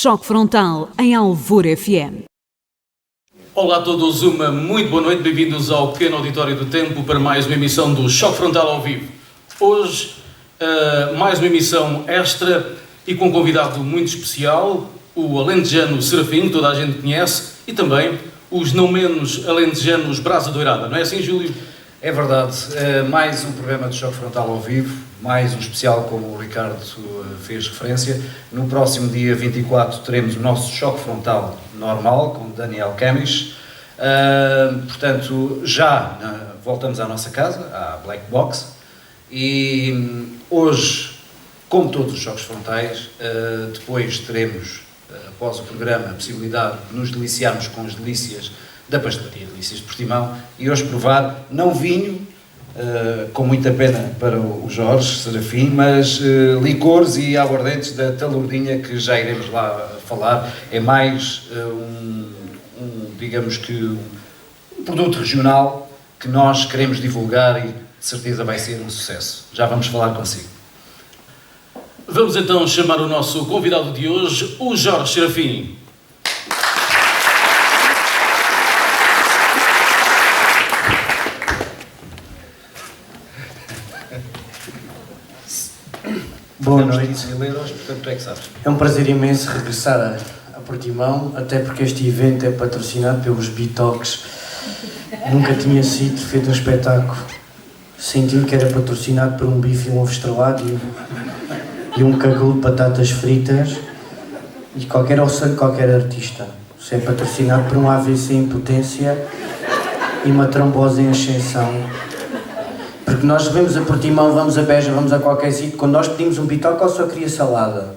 Choque Frontal, em Alvor FM. Olá a todos, uma muito boa noite, bem-vindos ao pequeno auditório do Tempo para mais uma emissão do Choque Frontal ao vivo. Hoje, mais uma emissão extra e com um convidado muito especial, o alentejano Serafim, que toda a gente conhece, e também os não menos alentejanos Brasa Doirada, não é assim, Júlio? É verdade, mais um programa de Choque Frontal ao vivo, mais um especial como o Ricardo fez referência. No próximo dia 24 teremos o nosso Choque Frontal normal, com Daniel Camis. Portanto, já voltamos à nossa casa, à Black Box, e hoje, como todos os choques frontais, depois teremos, após o programa, a possibilidade de nos deliciarmos com as delícias da pastelaria Delícias de Portimão e hoje provar não vinho, com muita pena para o Jorge Serafim, mas licores e aguardentes da Talordinha, que já iremos lá falar. É mais digamos que um produto regional que nós queremos divulgar e de certeza vai ser um sucesso. Já vamos falar consigo. Vamos então chamar o nosso convidado de hoje, o Jorge Serafim. Boa noite. 15.000 euros, portanto tu é que sabes. É um prazer imenso regressar a Portimão, até porque este evento é patrocinado pelos Bitoques. Nunca tinha sido feito um espetáculo sentindo que era patrocinado por um bife e um ovo estrelado e um cagul de batatas fritas e qualquer auxílio de qualquer artista. Isso é patrocinado por um AVC em potência e uma trombose em ascensão. Porque nós vamos a Portimão, vamos a Beja, vamos a qualquer sítio, quando nós pedimos um bitoque, eu só queria salada.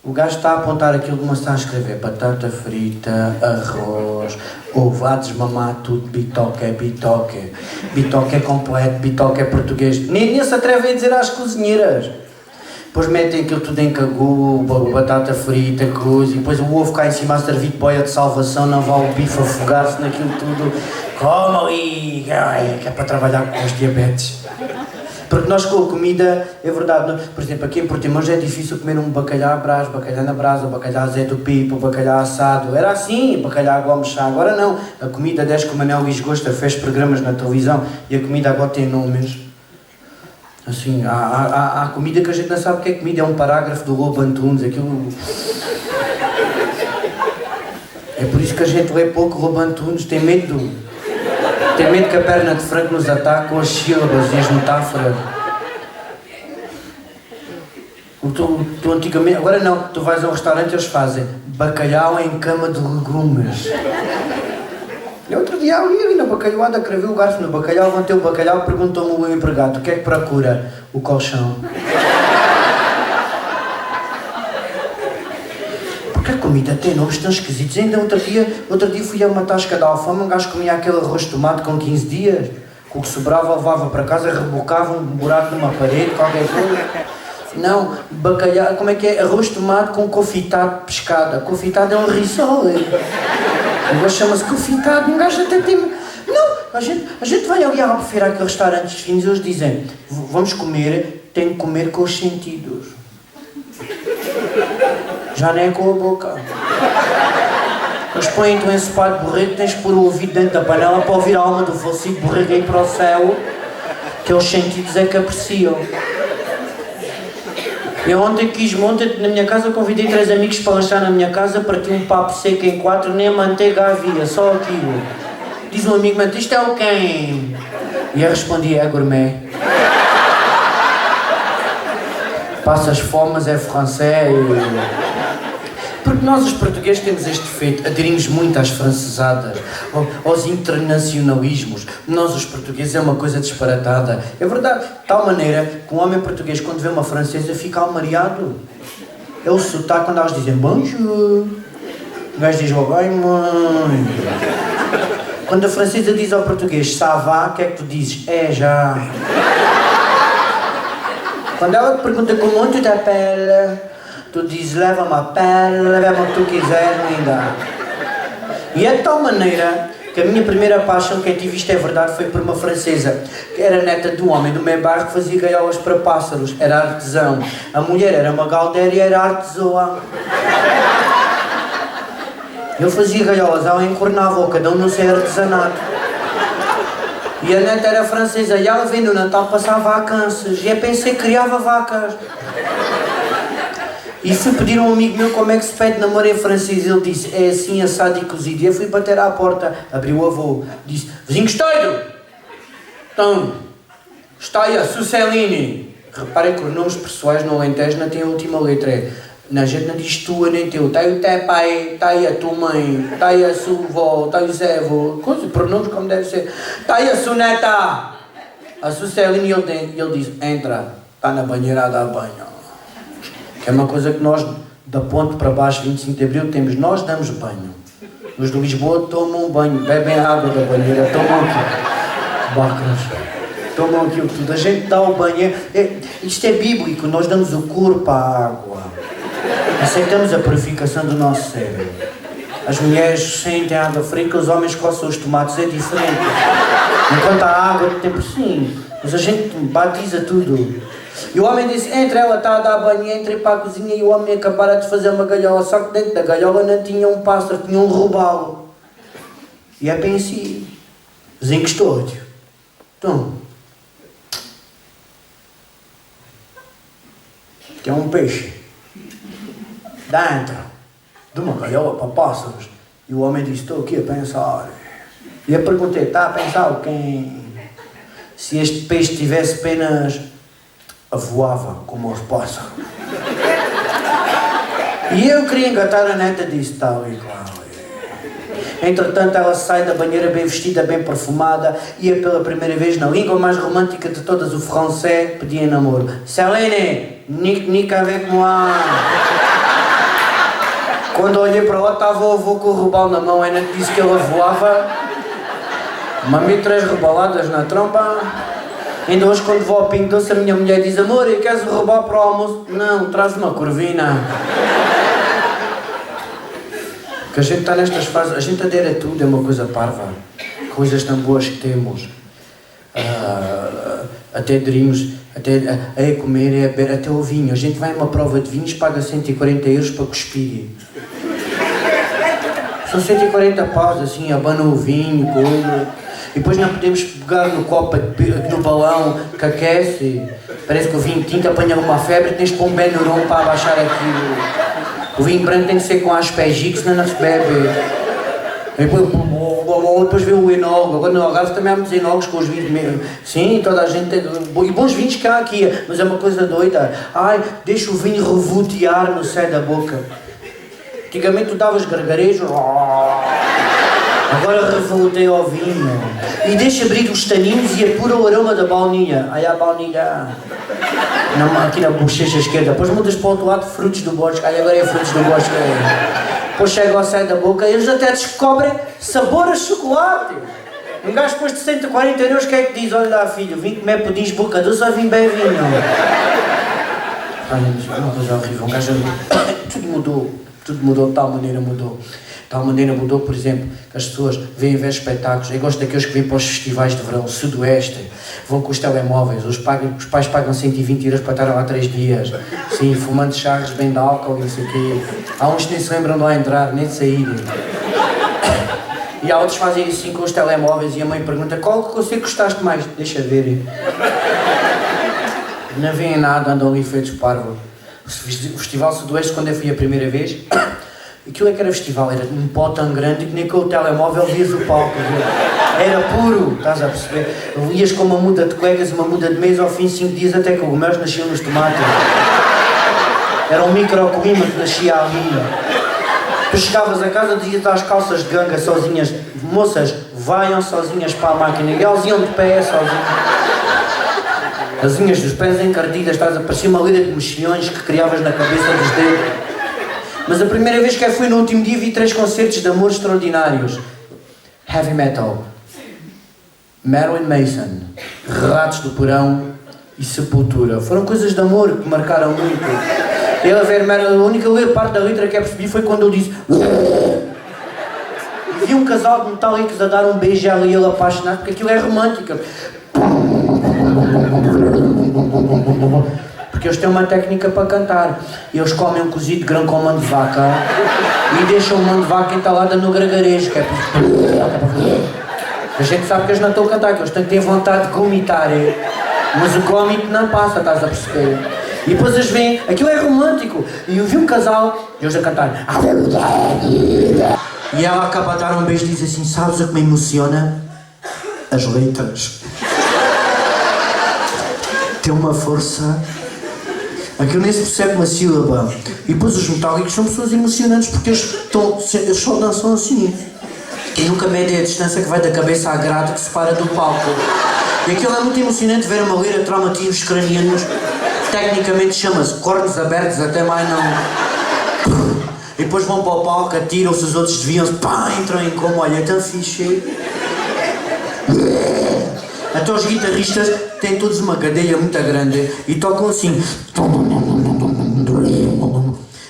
O gajo está a apontar aquilo que está a escrever: batata frita, arroz, ovo, a desmamar tudo, bitoque é bitoque. Bitoque é completo, bitoque é português. Nem se atrevem a dizer às cozinheiras. Depois metem aquilo tudo em cagu, batata frita, coisa, e depois o ovo cá em cima a servir de boia de salvação, não vá o bife afogar-se naquilo tudo. Como ali, que é para trabalhar com os diabetes. Porque nós com a comida, é verdade, por exemplo, aqui em Portimão já é difícil comer um bacalhau à brás, bacalhau na brasa, bacalhau Zé do Pipo, bacalhau assado. Era assim, bacalhau a gomes chá. Agora não. A comida desde que o Manel Luís Gosta fez programas na televisão e a comida agora tem nomes. Assim, há comida que a gente não sabe o que é comida. É um parágrafo do Lobo Antunes, aquilo... É por isso que a gente lê pouco Lobo Antunes, tem medo que a perna de frango nos ataque com as sílabas e as metáforas. Tu antigamente, agora não, tu vais ao restaurante e eles fazem bacalhau em cama de legumes. E outro dia ali na bacalhoada, cravei o garfo no bacalhau, levantei o bacalhau, perguntou-me o meu empregado: o que é que procura? O colchão. A comida tem nomes tão esquisitos. Ainda outro dia fui a uma tasca de Alfama, um gajo comia aquele arroz de tomate com 15 dias, com o que sobrava levava para casa, rebocava um buraco numa parede, qualquer coisa. Não, bacalhau, como é que é? Arroz de tomate com confitado de pescada. Confitado é um risol. O gajo chama-se confitado, um gajo até tem... Não, a gente vai ali à Albufeira, àqueles restaurantes finos, e eles dizem: vamos comer, tem que comer com os sentidos. Já nem é com a boca. Eles põem-te um ensopado de borrego, tens que pôr o ouvido dentro da panela para ouvir a alma do falecido borrego aí para o céu, que os sentidos é que apreciam. Eu ontem na minha casa, convidei 3 amigos para lanchar na minha casa, parti um papo seco em 4, nem a manteiga havia, só aquilo. Diz um amigo meu: isto é o quem? E eu respondi: é gourmet. Passas fomes, é francês e... Porque nós os portugueses temos este defeito, aderimos muito às francesadas, aos internacionalismos. Nós os portugueses é uma coisa disparatada. É verdade, de tal maneira que um homem português, quando vê uma francesa, fica almariado. É o sotaque quando elas dizem bonjour. O gajo diz: oh bem, mãe. Quando a francesa diz ao português ça va, o que é que tu dizes? É já. Quando ela te pergunta como tu te appelles, tu dizes leva-me a pele, leva-me o que tu quiseres, linda. E é de tal maneira que a minha primeira paixão, quem tive isto é verdade, foi por uma francesa, que era neta de um homem do meu bairro que fazia gaiolas para pássaros, era artesão. A mulher era uma galdeira e era artesoa. Eu fazia galholas, ela encornava, cada um no seu artesanato. E a neta era francesa, e ela veio no Natal passar vacanças, e eu pensei que criava vacas. E fui pedir a um amigo meu como é que se pede namoro em francês. Ele disse, é assim, assado e cozido. E eu fui bater à porta, abriu o avô, disse, vizinho Estoido! Então, está aí a Suceline. Reparem que os nomes pessoais no Alentejo não têm a última letra. A gente não diz tua nem teu. Está aí o teu pai, está aí a tua mãe, está aí a sua avó, está aí o Zé avô. Coisa, pronomes como deve ser. Está aí a sua neta. A Suceline, ele disse, entra, está na banheira a dar banho. Que é uma coisa que nós, da ponte para baixo, 25 de Abril, temos. Nós damos banho. Os de Lisboa tomam banho, bebem a água da banheira, tomam aqui. Bacas. Tomam aquilo tudo. A gente dá o banho. Isto é bíblico, nós damos o corpo à água. Aceitamos a purificação do nosso cérebro. As mulheres sentem a água fria, os homens coçam os tomates, é diferente. Enquanto a água tem por sim, mas a gente batiza tudo. E o homem disse, entra, ela está a dar banho, entrei para a cozinha e o homem acabara de fazer uma galhola, só que dentro da galhola não tinha um pássaro, tinha um robalo. E é bem assim, vizinho Custódio. Então, tem um peixe dentro de uma galhola para pássaros. E o homem disse, estou aqui a pensar. E eu perguntei, está a pensar o quem? Se este peixe tivesse apenas voava como os pássaros. E eu queria engatar a neta disso, tal e qual. Entretanto, ela sai da banheira bem vestida, bem perfumada, e é pela primeira vez na língua mais romântica de todas, o francês, pedia namoro. Selene, nique avec moi. Quando olhei para lá, estava o avô com o robalo na mão, ainda disse que ela voava. Mamei 3 rebaladas na trompa. Ainda hoje, quando vou ao Pingo Doce, a minha mulher diz, amor, queres roubar para o almoço? Não, traz uma corvina. Que a gente está nestas fases, a gente adere a tudo, é uma coisa parva. Coisas tão boas que temos. Até aderimos, até a comer, a beber, até o vinho. A gente vai a uma prova de vinhos, paga 140 euros para cuspir. São 140 paus, assim, abana o vinho, coisa. E depois não podemos pegar no copo, no balão, que aquece. Parece que o vinho tinto apanha uma febre, tens de pôr um Benuron para abaixar aquilo. O vinho branco tem que ser com aspergico, senão não se bebe. E depois vê o enólogo. Agora no Algarve também há muitos enólogos com os vinhos mesmo. Sim, toda a gente tem. E bons vinhos que há aqui, mas é uma coisa doida. Ai, deixa o vinho revoltear no céu da boca. Antigamente tu davas gargarejo. Agora revolteia ao vinho. E deixa abrir os taninos e apura o aroma da baunilha. Ai, a baunilha. Aqui na bochecha esquerda. Depois mudas para o outro lado, frutos do bosque. Ai, agora é frutos do bosque. Depois chega ao céu da boca e eles até descobrem sabor a chocolate. Um gajo depois de 140 euros, o que é que diz? Olha lá, filho, vim comer pudins boca doce ou vim bem vinho? Olha, é uma coisa horrível. Um gajo... Tudo mudou, de tal maneira mudou. De tal maneira mudou, por exemplo, que as pessoas vêm ver espetáculos. Eu gosto daqueles que vêm para os festivais de verão, Sudoeste, vão com os telemóveis, os pais pagam 120 euros para estar lá 3 dias. Sim, fumando charros, bem de álcool e isso aqui. Há uns que nem se lembram de lá entrar, nem de sair. E há outros que fazem assim com os telemóveis e a mãe pergunta, qual que você gostaste mais? Deixa ver. Não veem nada, andam ali feitos parvo. O Festival Sudoeste, quando eu fui a primeira vez, aquilo é que era festival, era um pó tão grande que nem com o telemóvel vias o palco. Era puro, estás a perceber? Ias com uma muda de colegas, uma muda de mesa, ao fim de 5 dias até cogumelos nasciam nos tomates. Era um microclima que nascia ali. Tu chegavas a casa, dizias às calças de ganga sozinhas, moças, vaiam sozinhas para a máquina, e elas iam de pé sozinhas. As unhas dos pés encardidas, estás a parecer uma lira de mexilhões que criavas na cabeça dos dedos. Mas a primeira vez que eu fui no último dia vi 3 concertos de amor extraordinários. Heavy metal, Marilyn Manson, Ratos do Porão e Sepultura. Foram coisas de amor que marcaram muito. Ele a ver Marilyn, a única parte da letra que eu percebi foi quando ele disse... E vi um casal de metálicos a dar um beijo ali, ele apaixonado, porque aquilo é romântico. Porque eles têm uma técnica para cantar. Eles comem um cozido de grão com mão de vaca. E deixa um monte de vaca entalada no gargarejo, que é a gente sabe que eles não estão a cantar, que eles têm que ter vontade de vomitar, mas o cómico não passa, estás a perceber? E depois eles veem, aquilo é romântico, e eu vi um casal, e eles a cantar, e ela acaba de dar um beijo e diz assim, sabes o que me emociona? As letras. Tem uma força. Aquilo nem se percebe uma sílaba. E depois os metálicos são pessoas emocionantes porque eles só dançam assim. E nunca medem a distância que vai da cabeça à grade que se para do palco. E aquilo é muito emocionante ver uma ler a traumatismos cranianos. Tecnicamente chama-se cornos abertos até mais não. E depois vão para o palco, atiram-se, os outros desviam-se, pá, entram em coma, olha, é tão fixe. Até os guitarristas têm todos uma cadeia muito grande e tocam assim.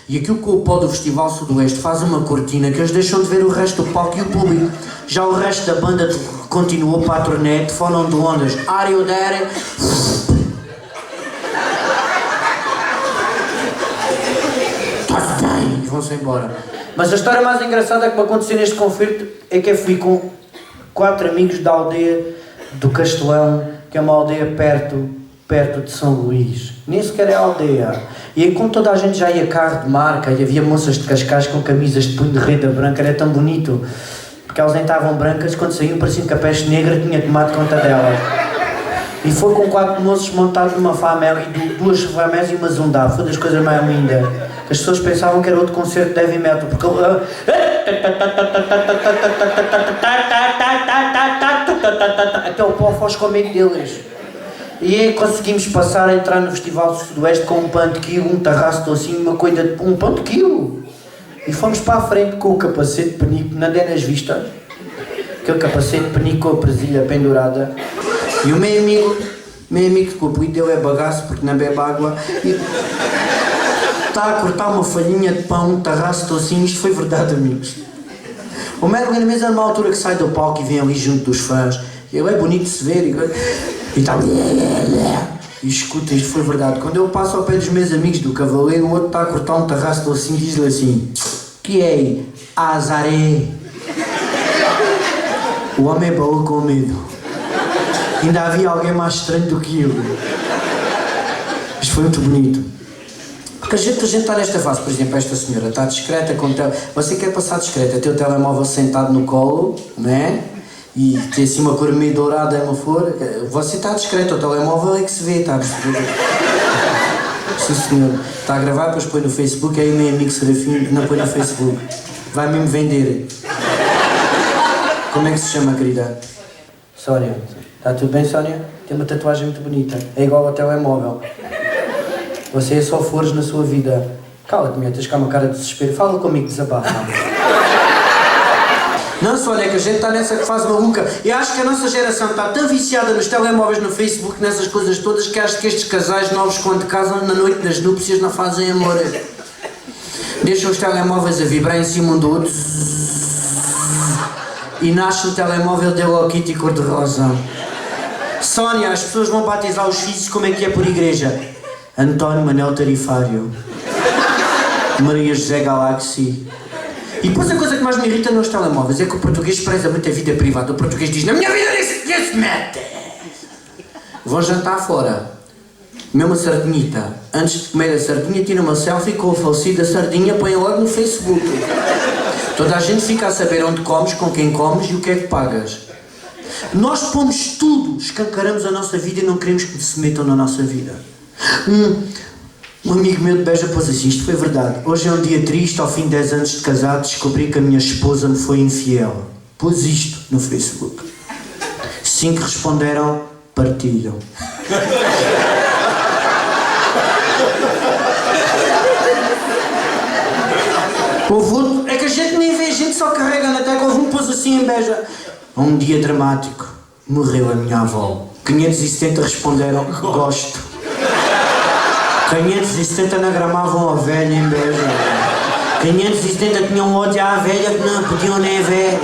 E aquilo com o pó do Festival Sudoeste faz uma cortina que eles deixam de ver o resto do palco e o público. Já o resto da banda continuou para a turnê de fórum de ondas. Are you there? E vão-se embora. Mas a história mais engraçada que me aconteceu neste concerto é que eu fui com 4 amigos da aldeia do Castelão, que é uma aldeia perto de São Luís. Nem sequer é aldeia. E aí, como toda a gente já ia carro de marca e havia moças de Cascais com camisas de punho de reda branca, era tão bonito. Porque elas nem estavam brancas, quando saíam parecia que a peste negra tinha tomado conta delas. E foi com 4 moços montados numa famela, e 2 famélias e uma zundá. Foi das coisas mais lindas. As pessoas pensavam que era outro concerto de heavy metal, porque até o pó faz com o meio deles. E aí conseguimos passar a entrar no Festival do Sudoeste com um pão de quilo, um tarraço assim, uma coisa de um pão de quilo. E fomos para a frente com o capacete de penico, não dei nas vistas. Aquele capacete de penico com a presilha pendurada. E o meu amigo que o apelido dele é bagaço porque não bebe água. E está a cortar uma folhinha de pão, um tarraço assim, isto foi verdade, amigos. O Merlin mesmo é numa altura que sai do palco e vem ali junto dos fãs. Ele é bonito de se ver e está e escuta, isto foi verdade. Quando eu passo ao pé dos meus amigos do Cavaleiro, o outro está a cortar um tarraço assim e diz-lhe assim: que é? Azaré. O homem balou com medo. Ainda havia alguém mais estranho do que eu. Isto foi muito bonito. Porque a gente está nesta fase, por exemplo, esta senhora está discreta com o Você quer passar discreta, ter o telemóvel sentado no colo, não é? E ter assim uma cor meio dourada é uma flor. Você está discreto, o telemóvel é que se vê, está a perceber? Sim senhor. Está a gravar, depois põe no Facebook, aí o meu amigo Serafim não põe no Facebook. Vai mesmo vender. Como é que se chama, querida? Sónia. Está tudo bem, Sónia? Tem uma tatuagem muito bonita. É igual ao telemóvel. Você é só flores na sua vida. Cala-te, minha, tens cá uma cara de desespero. Fala comigo, desabafa. Não, Sónia, é que a gente está nessa fase maluca. Eu acho que a nossa geração está tão viciada nos telemóveis, no Facebook, nessas coisas todas, que acho que estes casais novos, quando casam na noite das núpcias, não fazem amor. Deixam os telemóveis a vibrar em cima um do outro. E nasce o telemóvel de Hello Kitty cor-de-rosa. Sónia, as pessoas vão batizar os filhos como é que é por igreja. António Manel Tarifário. Maria José Galaxy. E depois a coisa que mais me irrita nos telemóveis é que o português preza muito a vida privada. O português diz: na minha vida nem se mete. Vou jantar fora. Comer uma sardinhita. Antes de comer a sardinha, tira uma selfie com o falecido da sardinha, põe logo no Facebook. Toda a gente fica a saber onde comes, com quem comes e o que é que pagas. Nós pomos tudo, escancaramos a nossa vida e não queremos que se metam na nossa vida. Um amigo meu de Beja pôs assim: isto foi verdade. Hoje é um dia triste, ao fim de 10 anos de casado, descobri que a minha esposa me foi infiel. Pôs isto no Facebook. 5 responderam: partilham. Houve outro, é que a gente nem vê, a gente só carrega na tecla. Houve um pôs assim em Beja: um dia dramático, morreu a minha avó. 570 responderam: gosto. 570 anagramavam a velha em Beja. 570 tinham ódio à velha que não podiam nem ver.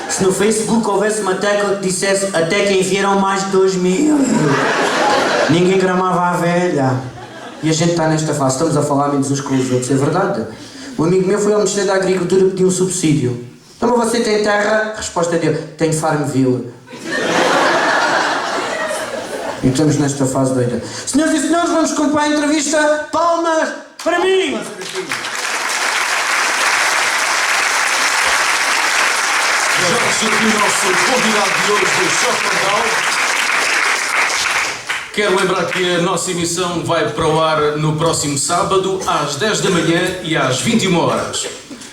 Se no Facebook houvesse uma tecla que dissesse até quem vieram mais de 2000, ninguém gramava a velha. E a gente está nesta fase, estamos a falar menos uns com os outros, é verdade. Um amigo meu foi ao Ministério da Agricultura pedir um subsídio. Então, mas você tem terra? Resposta dele, tenho Farmville. E estamos nesta fase doida. Senhoras e senhores, vamos concluir a entrevista. Palmas para mim! Jorge, o nosso convidado de hoje do Choque Frontal. Quero lembrar que a nossa emissão vai para o ar no próximo sábado, às 10 da manhã e às 21 horas.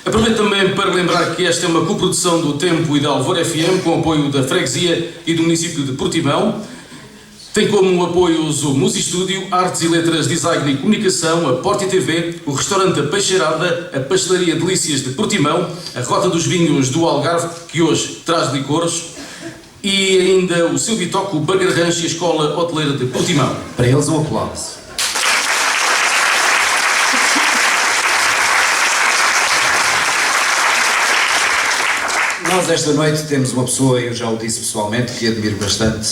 Aproveito também para lembrar que esta é uma coprodução do Tempo e da Alvor FM, com apoio da Freguesia e do município de Portimão. Tem como apoios o Musi Estúdio, Artes e Letras, Design e Comunicação, a Porta TV, o Restaurante A Peixeirada, a Pastelaria Delícias de Portimão, a Rota dos Vinhos do Algarve, que hoje traz licores, e ainda o seu Bitoque, o Burger Ranch e a Escola Hoteleira de Portimão. Para eles um aplauso. Nós esta noite temos uma pessoa, eu já o disse pessoalmente, que admiro bastante.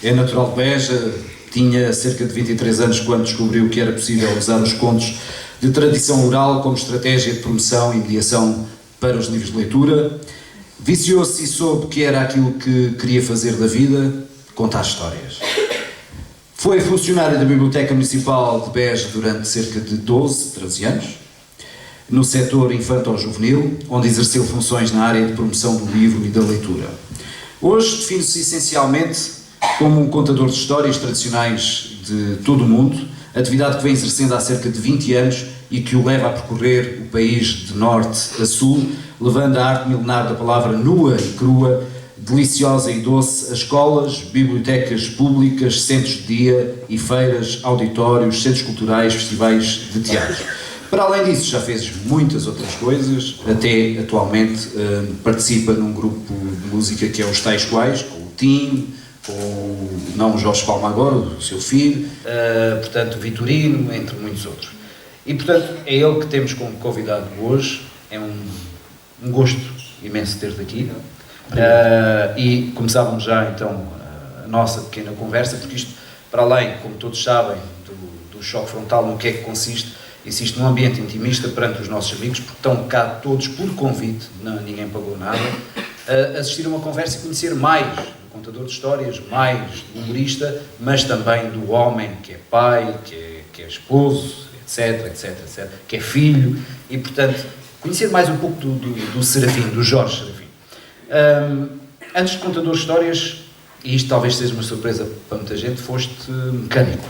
É natural de Beja, tinha cerca de 23 anos quando descobriu que era possível usar os contos de tradição oral como estratégia de promoção e mediação para os livros de leitura. Viciou-se e soube que era aquilo que queria fazer da vida, contar histórias. Foi funcionário da Biblioteca Municipal de Beja durante cerca de 12, 13 anos, no setor infanto-juvenil, onde exerceu funções na área de promoção do livro e da leitura. Hoje define-se essencialmente como um contador de histórias tradicionais de todo o mundo, atividade que vem exercendo há cerca de 20 anos e que o leva a percorrer o país de norte a sul, levando a arte milenar da palavra nua e crua, deliciosa e doce a escolas, bibliotecas públicas, centros de dia e feiras, auditórios, centros culturais, festivais de teatro. Para além disso, já fez muitas outras coisas, até atualmente participa num grupo de música que é os Tais Quais, com o Tim, com o Jorge Palma agora, o seu filho, portanto, Vitorino, entre muitos outros. E, portanto, é ele que temos como convidado hoje, é um gosto imenso ter-te aqui. E começávamos já, então, a nossa pequena conversa, porque isto, para além, como todos sabem, do choque frontal, no que é que consiste, existe num ambiente intimista perante os nossos amigos, porque estão cá todos por convite, ninguém pagou nada, a assistir a uma conversa e conhecer mais do contador de histórias, mais do humorista, mas também do homem que é pai, que é esposo, etc, que é filho, e portanto, conhecer mais um pouco do Serafim, do Jorge Serafim. Antes de contador de histórias, e isto talvez seja uma surpresa para muita gente, foste mecânico.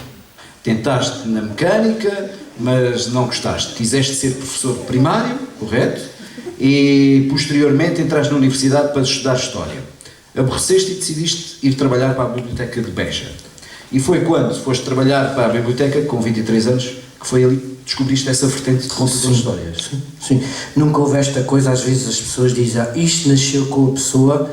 Tentaste na mecânica, mas não gostaste. Quiseste ser professor primário, correto? E posteriormente entraste na universidade para estudar História. Aborreceste e decidiste ir trabalhar para a Biblioteca de Beja. E foi quando foste trabalhar para a Biblioteca, com 23 anos, que foi ali que descobriste essa vertente de contador de histórias. Sim. Nunca houve esta coisa, às vezes as pessoas dizem, isto nasceu com a pessoa,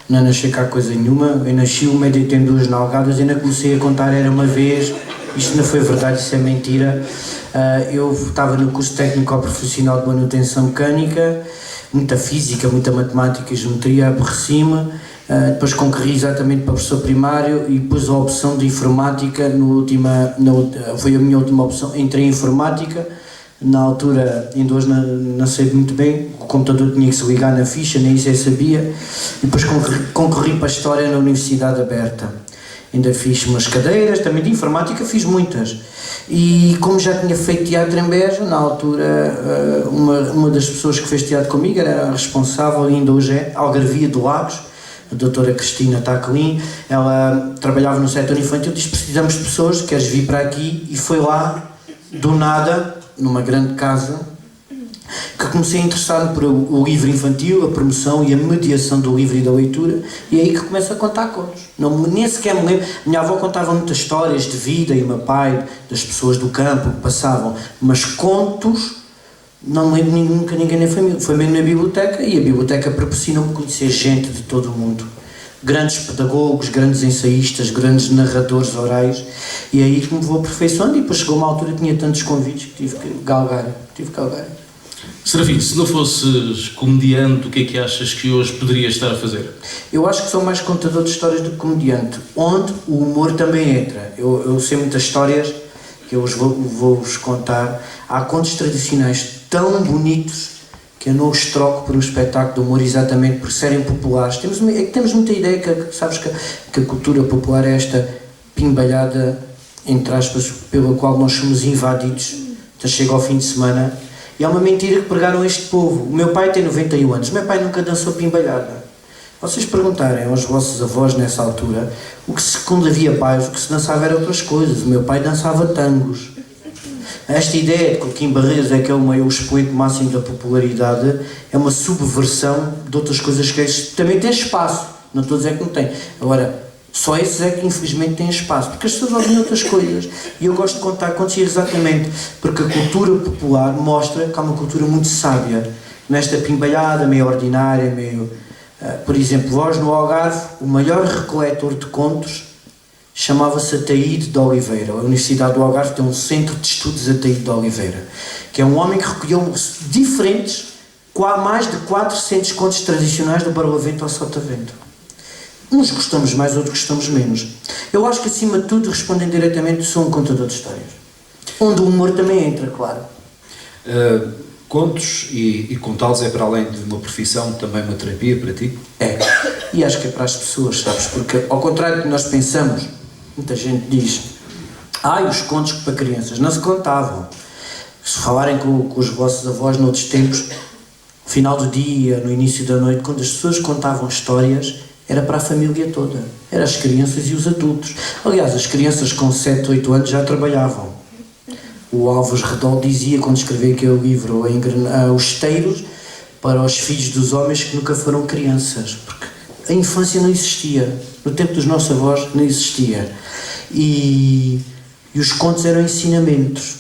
não nasceu cá coisa nenhuma, eu nasci, o médio tem 2 nalgadas, ainda comecei a contar, era uma vez, isto não foi verdade, isso é mentira. Eu estava no curso técnico profissional de manutenção mecânica, muita física, muita matemática e geometria, aborreci-me. Depois concorri exatamente para professor primário e pus a opção de informática, foi a minha última opção. Entrei em informática, na altura, ainda hoje não sei muito bem, o computador tinha que se ligar na ficha, nem isso eu sabia, e depois concorri para a História na Universidade Aberta. Ainda fiz umas cadeiras, também de informática fiz muitas. E como já tinha feito teatro em Beja, na altura, uma das pessoas que fez teatro comigo era a responsável, ainda hoje é, Algarvia do Lagos, a doutora Cristina Taclin. Ela trabalhava no setor infantil, disse, precisamos de pessoas, queres vir para aqui? E foi lá, do nada, numa grande casa, que comecei a interessar-me por o livro infantil, a promoção e a mediação do livro e da leitura, e é aí que começo a contar contos. Nem sequer me lembro, minha avó contava muitas histórias de vida, e o meu pai, das pessoas do campo que passavam, mas contos, não me lembro nunca ninguém na família. Foi mesmo na biblioteca, e a biblioteca proporcionou-me conhecer gente de todo o mundo. Grandes pedagogos, grandes ensaístas, grandes narradores orais, e é aí que me vou aperfeiçoando, e depois chegou uma altura que tinha tantos convites que tive que galgar. Serafim, se não fosses comediante, o que é que achas que hoje poderias estar a fazer? Eu acho que sou mais contador de histórias do que comediante, onde o humor também entra. Eu sei muitas histórias que eu vou-vos contar. Há contos tradicionais tão bonitos que eu não os troco por um espetáculo de humor exatamente por serem populares. Temos muita ideia sabes que a cultura popular é esta pimbalhada, entre aspas, pela qual nós somos invadidos. Então chega ao fim de semana e é uma mentira que pregaram este povo. O meu pai tem 91 anos, o meu pai nunca dançou pimbalhada. Vocês perguntarem aos vossos avós nessa altura, quando havia pais, o que se dançava era outras coisas. O meu pai dançava tangos. Esta ideia de que o Kim Barreiros é que é o expoente máximo da popularidade é uma subversão de outras coisas que também tem espaço. Não estou a dizer que não tem. Agora, só esses é que infelizmente têm espaço, porque as pessoas ouvem outras coisas. E eu gosto de contar contos exatamente porque a cultura popular mostra que há uma cultura muito sábia. Nesta pimbalhada, meio ordinária, meio... por exemplo, vós no Algarve, o maior recoletor de contos chamava-se Ataíde de Oliveira. A Universidade do Algarve tem um centro de estudos Ataíde de Oliveira, que é um homem que recolheu diferentes, mais de 400 contos tradicionais do Barlavento ao Sotavento. Uns gostamos mais, outros gostamos menos. Eu acho que, acima de tudo, respondem diretamente, sou um contador de histórias. Onde o humor também entra, claro. Contos e contá-los é, para além de uma profissão, também uma terapia para ti? É. E acho que é para as pessoas, sabes? Porque, ao contrário do que nós pensamos, muita gente diz: os contos para crianças não se contavam. Se falarem com os vossos avós noutros tempos, no final do dia, no início da noite, quando as pessoas contavam histórias, era para a família toda. Eram as crianças e os adultos. Aliás, as crianças com 7, 8 anos já trabalhavam. O Álvares Redol dizia, quando escreveu aquele livro, os esteiros para os filhos dos homens que nunca foram crianças. Porque a infância não existia. No tempo dos nossos avós não existia. E os contos eram ensinamentos.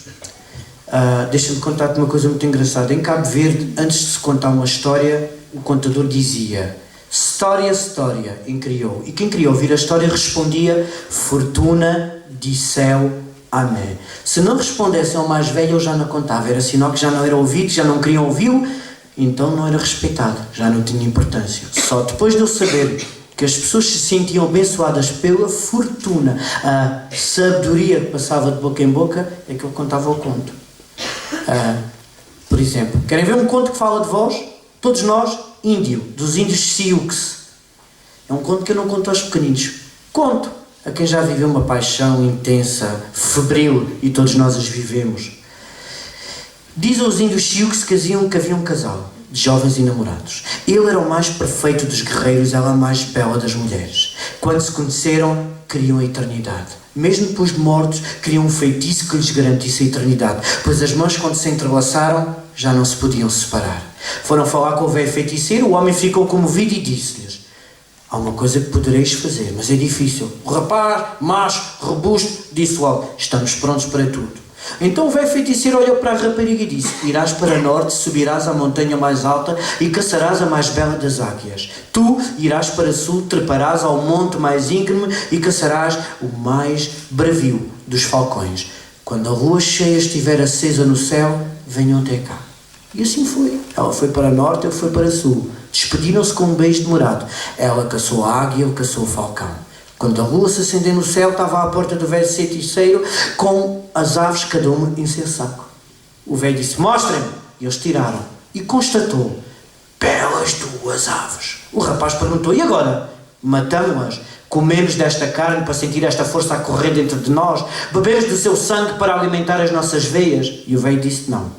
Deixa-me contar-te uma coisa muito engraçada. Em Cabo Verde, antes de se contar uma história, o contador dizia: história, história, em crioulo. E quem queria ouvir a história respondia: fortuna, disseu, amém. Se não respondessem ao mais velho, eu já não contava. Era sinal que já não era ouvido, já não queriam ouvi-lo, então não era respeitado, já não tinha importância. Só depois de eu saber que as pessoas se sentiam abençoadas pela fortuna, a sabedoria que passava de boca em boca, é que eu contava o conto. Por exemplo, querem ver um conto que fala de vós? Todos nós, índio, dos índios Sioux. É um conto que eu não conto aos pequeninos. Conto a quem já viveu uma paixão intensa, febril, e todos nós as vivemos. Dizem os índios Sioux que havia um casal de jovens enamorados. Ele era o mais perfeito dos guerreiros, ela a mais bela das mulheres. Quando se conheceram, queriam a eternidade. Mesmo depois de mortos, queriam um feitiço que lhes garantisse a eternidade, pois as mãos, quando se entrelaçaram, já não se podiam separar. Foram falar com o velho feiticeiro, o homem ficou comovido e disse-lhes: há uma coisa que podereis fazer, mas é difícil. O rapaz, macho, robusto, disse logo: estamos prontos para tudo. Então o velho feiticeiro olhou para a rapariga e disse: irás para norte, subirás à montanha mais alta e caçarás a mais bela das águias. Tu irás para sul, treparás ao monte mais íngreme e caçarás o mais bravio dos falcões. Quando a lua cheia estiver acesa no céu, venham até cá. E assim foi. Ela foi para norte, ele foi para sul. Despediram-se com um beijo demorado. Ela caçou a águia, ele caçou o falcão. Quando a lua se acendeu no céu, estava à porta do velho feiticeiro com as aves, cada uma em seu saco. O velho disse: mostrem-me. E eles tiraram. E constatou: belas duas aves. O rapaz perguntou: e agora? Matamos-las? Comemos desta carne para sentir esta força a correr dentro de nós? Bebemos do seu sangue para alimentar as nossas veias? E o velho disse: não.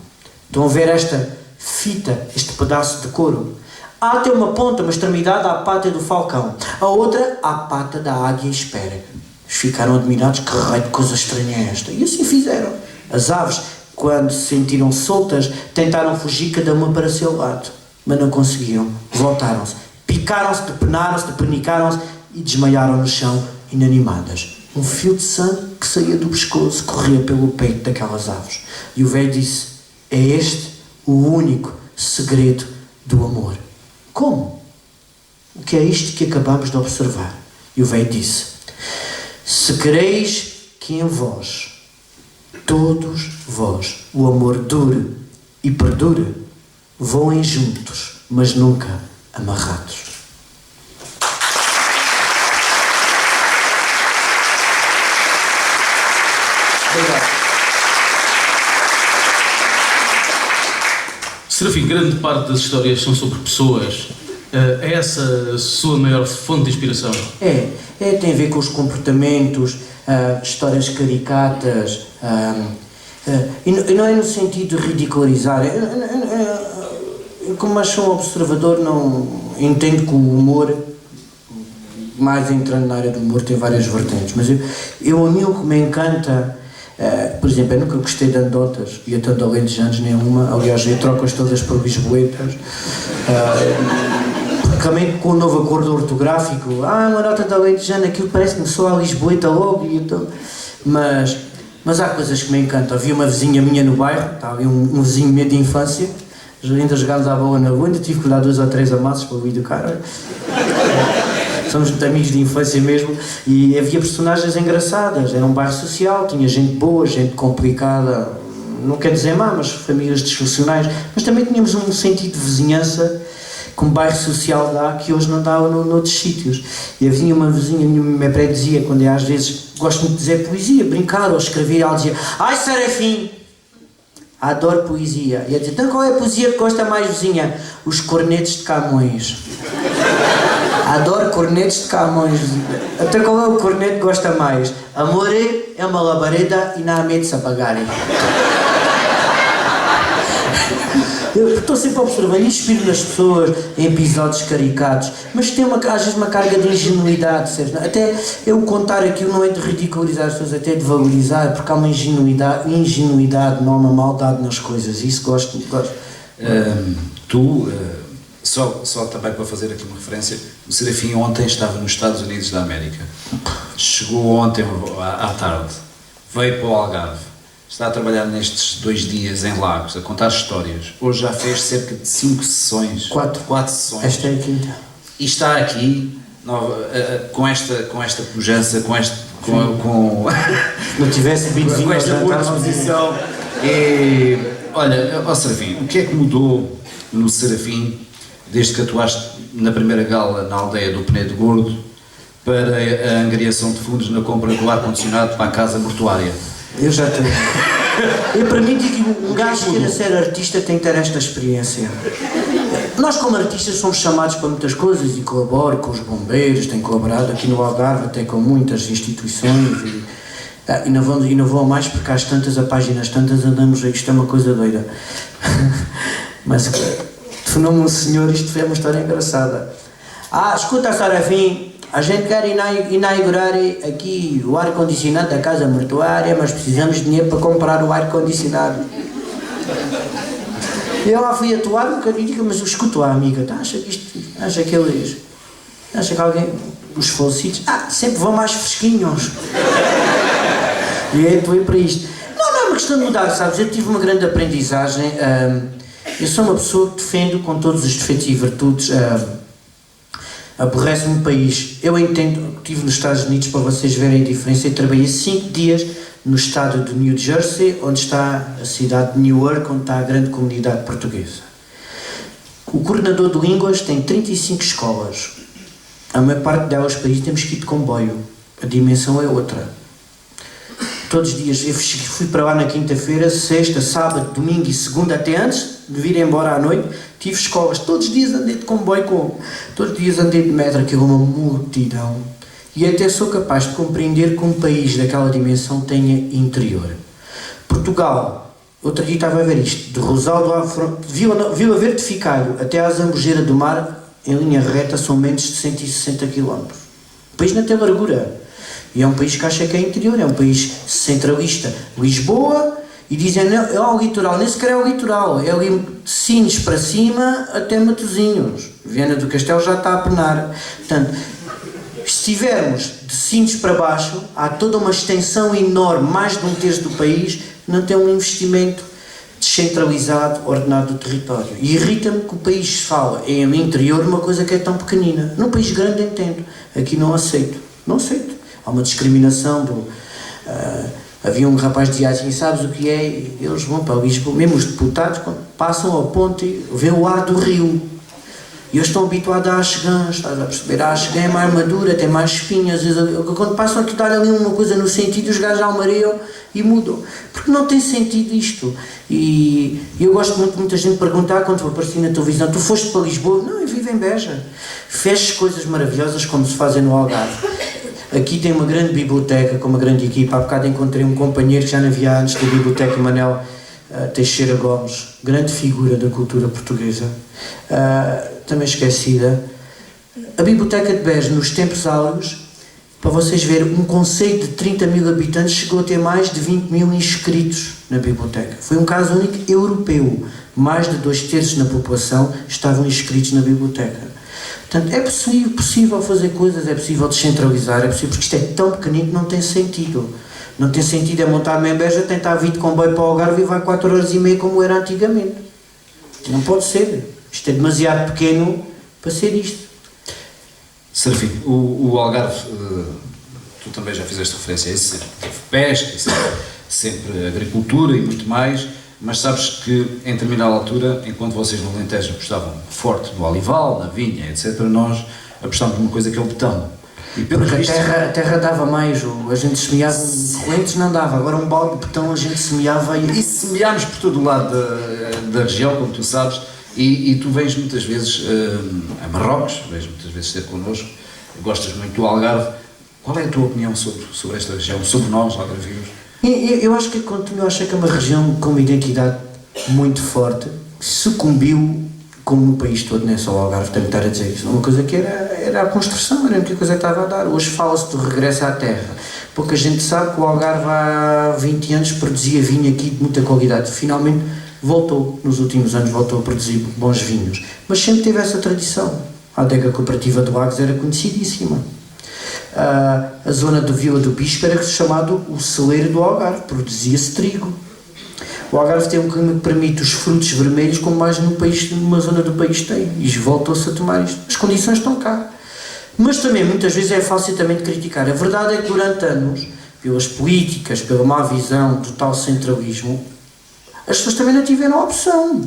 Estão a ver esta fita, este pedaço de couro? Há até uma ponta, uma extremidade à pata do falcão, a outra à pata da águia espera. Ficaram admirados: que raio de coisa estranha é esta? E assim fizeram. As aves, quando se sentiram soltas, tentaram fugir cada uma para seu lado, mas não conseguiram. Voltaram-se, picaram-se, depenaram-se, depenicaram-se e desmaiaram no chão, inanimadas. Um fio de sangue que saía do pescoço corria pelo peito daquelas aves. E o velho disse: é este o único segredo do amor. Como? O que é isto que acabamos de observar? E o velho disse: se quereis que em vós, todos vós, o amor dure e perdure, voem juntos, mas nunca amarrados. Obrigado. Serafim, grande parte das histórias são sobre pessoas. É essa a sua maior fonte de inspiração? Tem a ver com os comportamentos, histórias caricatas, e não é no sentido de ridicularizar. Como eu sou um observador, não entendo que o humor, mais entrando na área do humor, tem várias vertentes, mas a mim o que me encanta, por exemplo, eu nunca gostei de anedotas, e até de alentejanos nenhuma, aliás, eu troco-as todas por lisboetas, realmente com o novo acordo ortográfico, uma nota de alentejano, aquilo parece-me só a lisboeta logo, e então, mas há coisas que me encantam. Havia uma vizinha minha no bairro, estava ali um vizinho meu de infância, ainda jogámos à bola na rua, ainda tive que dar 2 ou 3 amassos para o educar. Somos muito amigos de infância mesmo, e havia personagens engraçadas, era um bairro social, tinha gente boa, gente complicada, não quer dizer má, mas famílias disfuncionais, mas também tínhamos um sentido de vizinhança que um bairro social dá, que hoje não dá noutros sítios. E havia uma vizinha, minha pré dizia, quando eu às vezes gosto muito de dizer poesia, brincar ou escrever, ela dizia: ai Serafim, adoro poesia. E eu dizia: então qual é a poesia que gosta mais, vizinha? Os Cornetos de Camões. Adoro cornetos de Camões. Até qual é o corneto que gosta mais? Amor é uma labareda e não há medo de se apagarem. Eu estou sempre a observar e inspiro nas pessoas em episódios caricatos, mas tem às vezes uma carga de ingenuidade, sabes? Até eu contar aquilo não é de ridicularizar as pessoas, até de valorizar, porque há uma ingenuidade, não há uma maldade nas coisas, isso gosto. Só também para fazer aqui uma referência, o Serafim ontem estava nos Estados Unidos da América, chegou ontem à tarde, veio para o Algarve, está a trabalhar nestes 2 dias em Lagos, a contar histórias, hoje já fez cerca de 5 sessões, 4 sessões, esta é a quinta, e está aqui com esta pujança, não tivesse vindo com esta boa disposição. E olha, ó Serafim, o que é que mudou no Serafim desde que atuaste na primeira gala na aldeia do Penedo Gordo para a angariação de fundos na compra do ar-condicionado para a casa mortuária? Eu já tenho. Eu, para mim, digo que um gajo que queira ser artista tem que ter esta experiência. Nós, como artistas, somos chamados para muitas coisas e colaboro com os bombeiros, tenho colaborado aqui no Algarve, até com muitas instituições e não vou mais porque às tantas, a páginas tantas, andamos a isto é uma coisa doida. Mas telefonou-me um senhor, isto é uma história engraçada. Escuta, Serafim, a gente quer inaugurar aqui o ar-condicionado da casa mortuária, mas precisamos de dinheiro para comprar o ar-condicionado. Eu lá fui atuar um bocadinho e digo: mas escuto a amiga, acha que alguém, os falecidos, sempre vão mais fresquinhos. E eu atuei para isto. Não é uma questão de mudar, sabes? Eu tive uma grande aprendizagem. Eu sou uma pessoa que defendo com todos os defeitos e virtudes. Aborrece-me o país. Eu entendo, estive nos Estados Unidos para vocês verem a diferença. Eu trabalhei 5 dias no estado de New Jersey, onde está a cidade de Newark, onde está a grande comunidade portuguesa. O coordenador de línguas tem 35 escolas. A maior parte delas, país, temos que ir de comboio. A dimensão é outra. Todos os dias, eu fui para lá na quinta-feira, sexta, sábado, domingo e segunda, até antes de vir embora à noite, tive escolas, todos os dias andei de comboio, todos os dias andei de metro, aquilo é uma multidão. E até sou capaz de compreender que um país daquela dimensão tenha interior. Portugal, outro dia estava a ver isto, de Rosaldo de Vila Verde de Ficalho até à Zambujeira do Mar, em linha reta, são menos de 160 km. O país não tem largura. E é um país que acha que é interior, é um país centralista. Lisboa, e dizem: não, é o litoral, nem sequer é o litoral, é ali de Sines para cima até Matosinhos. Viana do Castelo já está a penar. Portanto, se tivermos de Sines para baixo, há toda uma extensão enorme, mais de 1/3 do país, não tem um investimento descentralizado, ordenado do território. E irrita-me que o país fala em interior uma coisa que é tão pequenina. Num país grande entendo, aqui não aceito. Não aceito. Há uma discriminação havia um rapaz que dizia assim: sabes o que é? Eles vão para Lisboa, mesmo os deputados, quando passam ao ponte, vê o ar do rio. E eles estão habituados a axegãs, estás a perceber? A axegã é mais madura, tem mais espinhas. Quando passam a dar ali uma coisa no sentido, os gajos já mareiam e mudam. Porque não tem sentido isto. E eu gosto muito de muita gente perguntar, quando eu apareci na televisão, tu foste para Lisboa? Não, eu vivo em Beja. Fez coisas maravilhosas como se fazem no Algarve. Aqui tem uma grande biblioteca com uma grande equipa. Há bocado encontrei um companheiro que já não havia antes da biblioteca, Manel Teixeira Gomes, grande figura da cultura portuguesa, também esquecida. A biblioteca de Beja, nos tempos áureos, para vocês verem, um concelho de 30 mil habitantes chegou a ter mais de 20 mil inscritos na biblioteca. Foi um caso único europeu. Mais de 2/3 da população estavam inscritos na biblioteca. Portanto, é possível fazer coisas, é possível descentralizar, é possível, porque isto é tão pequenino que não tem sentido. Não tem sentido é montar-me em Beja, tentar vir de comboio para o Algarve e vai 4h30 como era antigamente. Não pode ser. Isto é demasiado pequeno para ser isto. Serafim, o Algarve, tu também já fizeste referência a isso, sempre teve pesca, sempre agricultura e muito mais, mas sabes que em determinada altura, enquanto vocês no Alentejo apostavam forte no olival, na vinha, etc., nós apostámos numa coisa que é o betão. E porque a terra dava mais, a gente semeava correntes, não dava, agora um balde de betão a gente semeava e semeámos por todo o lado da região, como tu sabes, e tu vens muitas vezes a Marrocos, vens muitas vezes ter connosco, gostas muito do Algarve. Qual é a tua opinião sobre esta região, sobre nós, algarvios? Eu acho que continuo a achar que é uma região com uma identidade muito forte, sucumbiu como no país todo, nem só o Algarve, tenho que estar a dizer isso. Uma coisa que era a construção, era a única coisa que estava a dar. Hoje fala-se do regresso à terra. Pouca gente sabe que o Algarve há 20 anos produzia vinho aqui de muita qualidade. Finalmente voltou, nos últimos anos voltou a produzir bons vinhos. Mas sempre teve essa tradição. A adega cooperativa do Agos era conhecidíssima. A zona do Vila do Bispo era chamado o celeiro do Algarve, produzia-se trigo. O Algarve tem um clima que permite os frutos vermelhos como mais numa zona do país tem, e voltou-se a tomar isto. As condições estão cá. Mas também, muitas vezes, é fácil também de criticar. A verdade é que durante anos, pelas políticas, pela má visão, total centralismo, as pessoas também não tiveram opção.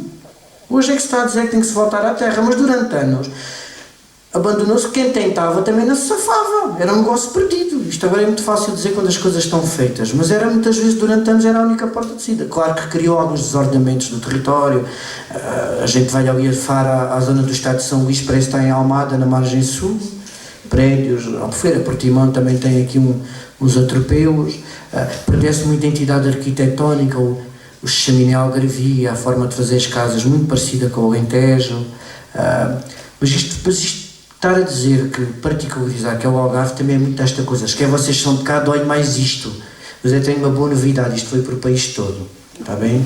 Hoje é que se está a dizer que tem que se voltar à terra, mas durante anos abandonou-se, quem tentava também não se safava, era um negócio perdido. Isto agora é muito fácil dizer quando as coisas estão feitas, mas era muitas vezes, durante anos, era a única porta de saída. Claro que criou alguns desordenamentos do território, a gente vai ali a Faro, à zona do estado de São Luís, parece que está em Almada, na margem sul, prédios, Albufeira, Portimão também tem aqui uns atropelos, perdeu-se uma identidade arquitetónica, o chaminé algarvia, a forma de fazer as casas muito parecida com o Alentejo, mas isto estar a dizer que particularizar que é o Algarve também é muito desta coisa. Acho que vocês são de cá, dói mais isto. Mas eu tenho uma boa novidade, isto foi para o país todo. Está bem?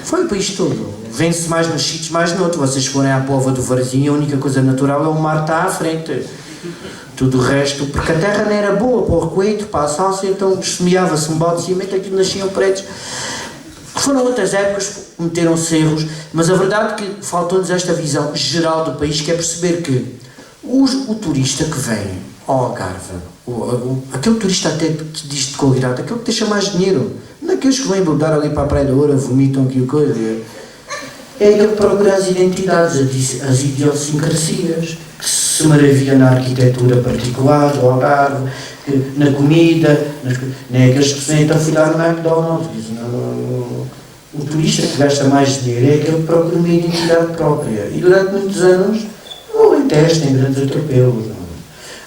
Foi o país todo. Vende-se mais nos sítios, mais noutros. Vocês forem à Póvoa do Varzim, a única coisa natural é o mar está à frente. Tudo o resto, porque a terra não era boa para o recoito, para a salsa, então semeava-se um balde de cimento, aquilo nasciam prédios. Foram outras épocas, meteram-se erros, mas a verdade é que faltou-nos esta visão geral do país, que é perceber que o turista que vem ao Algarve, aquele turista até que diz de qualidade, aquele que deixa mais dinheiro, não é aqueles que vêm botar ali para a Praia da Oura, vomitam aquilo coisa, é aquele que procura as identidades, as idiosincrasias, que se maravilha na arquitetura particular do Algarve, na comida, não é aqueles que vêm então filar no McDonald's, dizem, o turista que gasta mais dinheiro é aquele que procura uma identidade própria, e durante muitos anos o Alentejo tem grandes atropelos.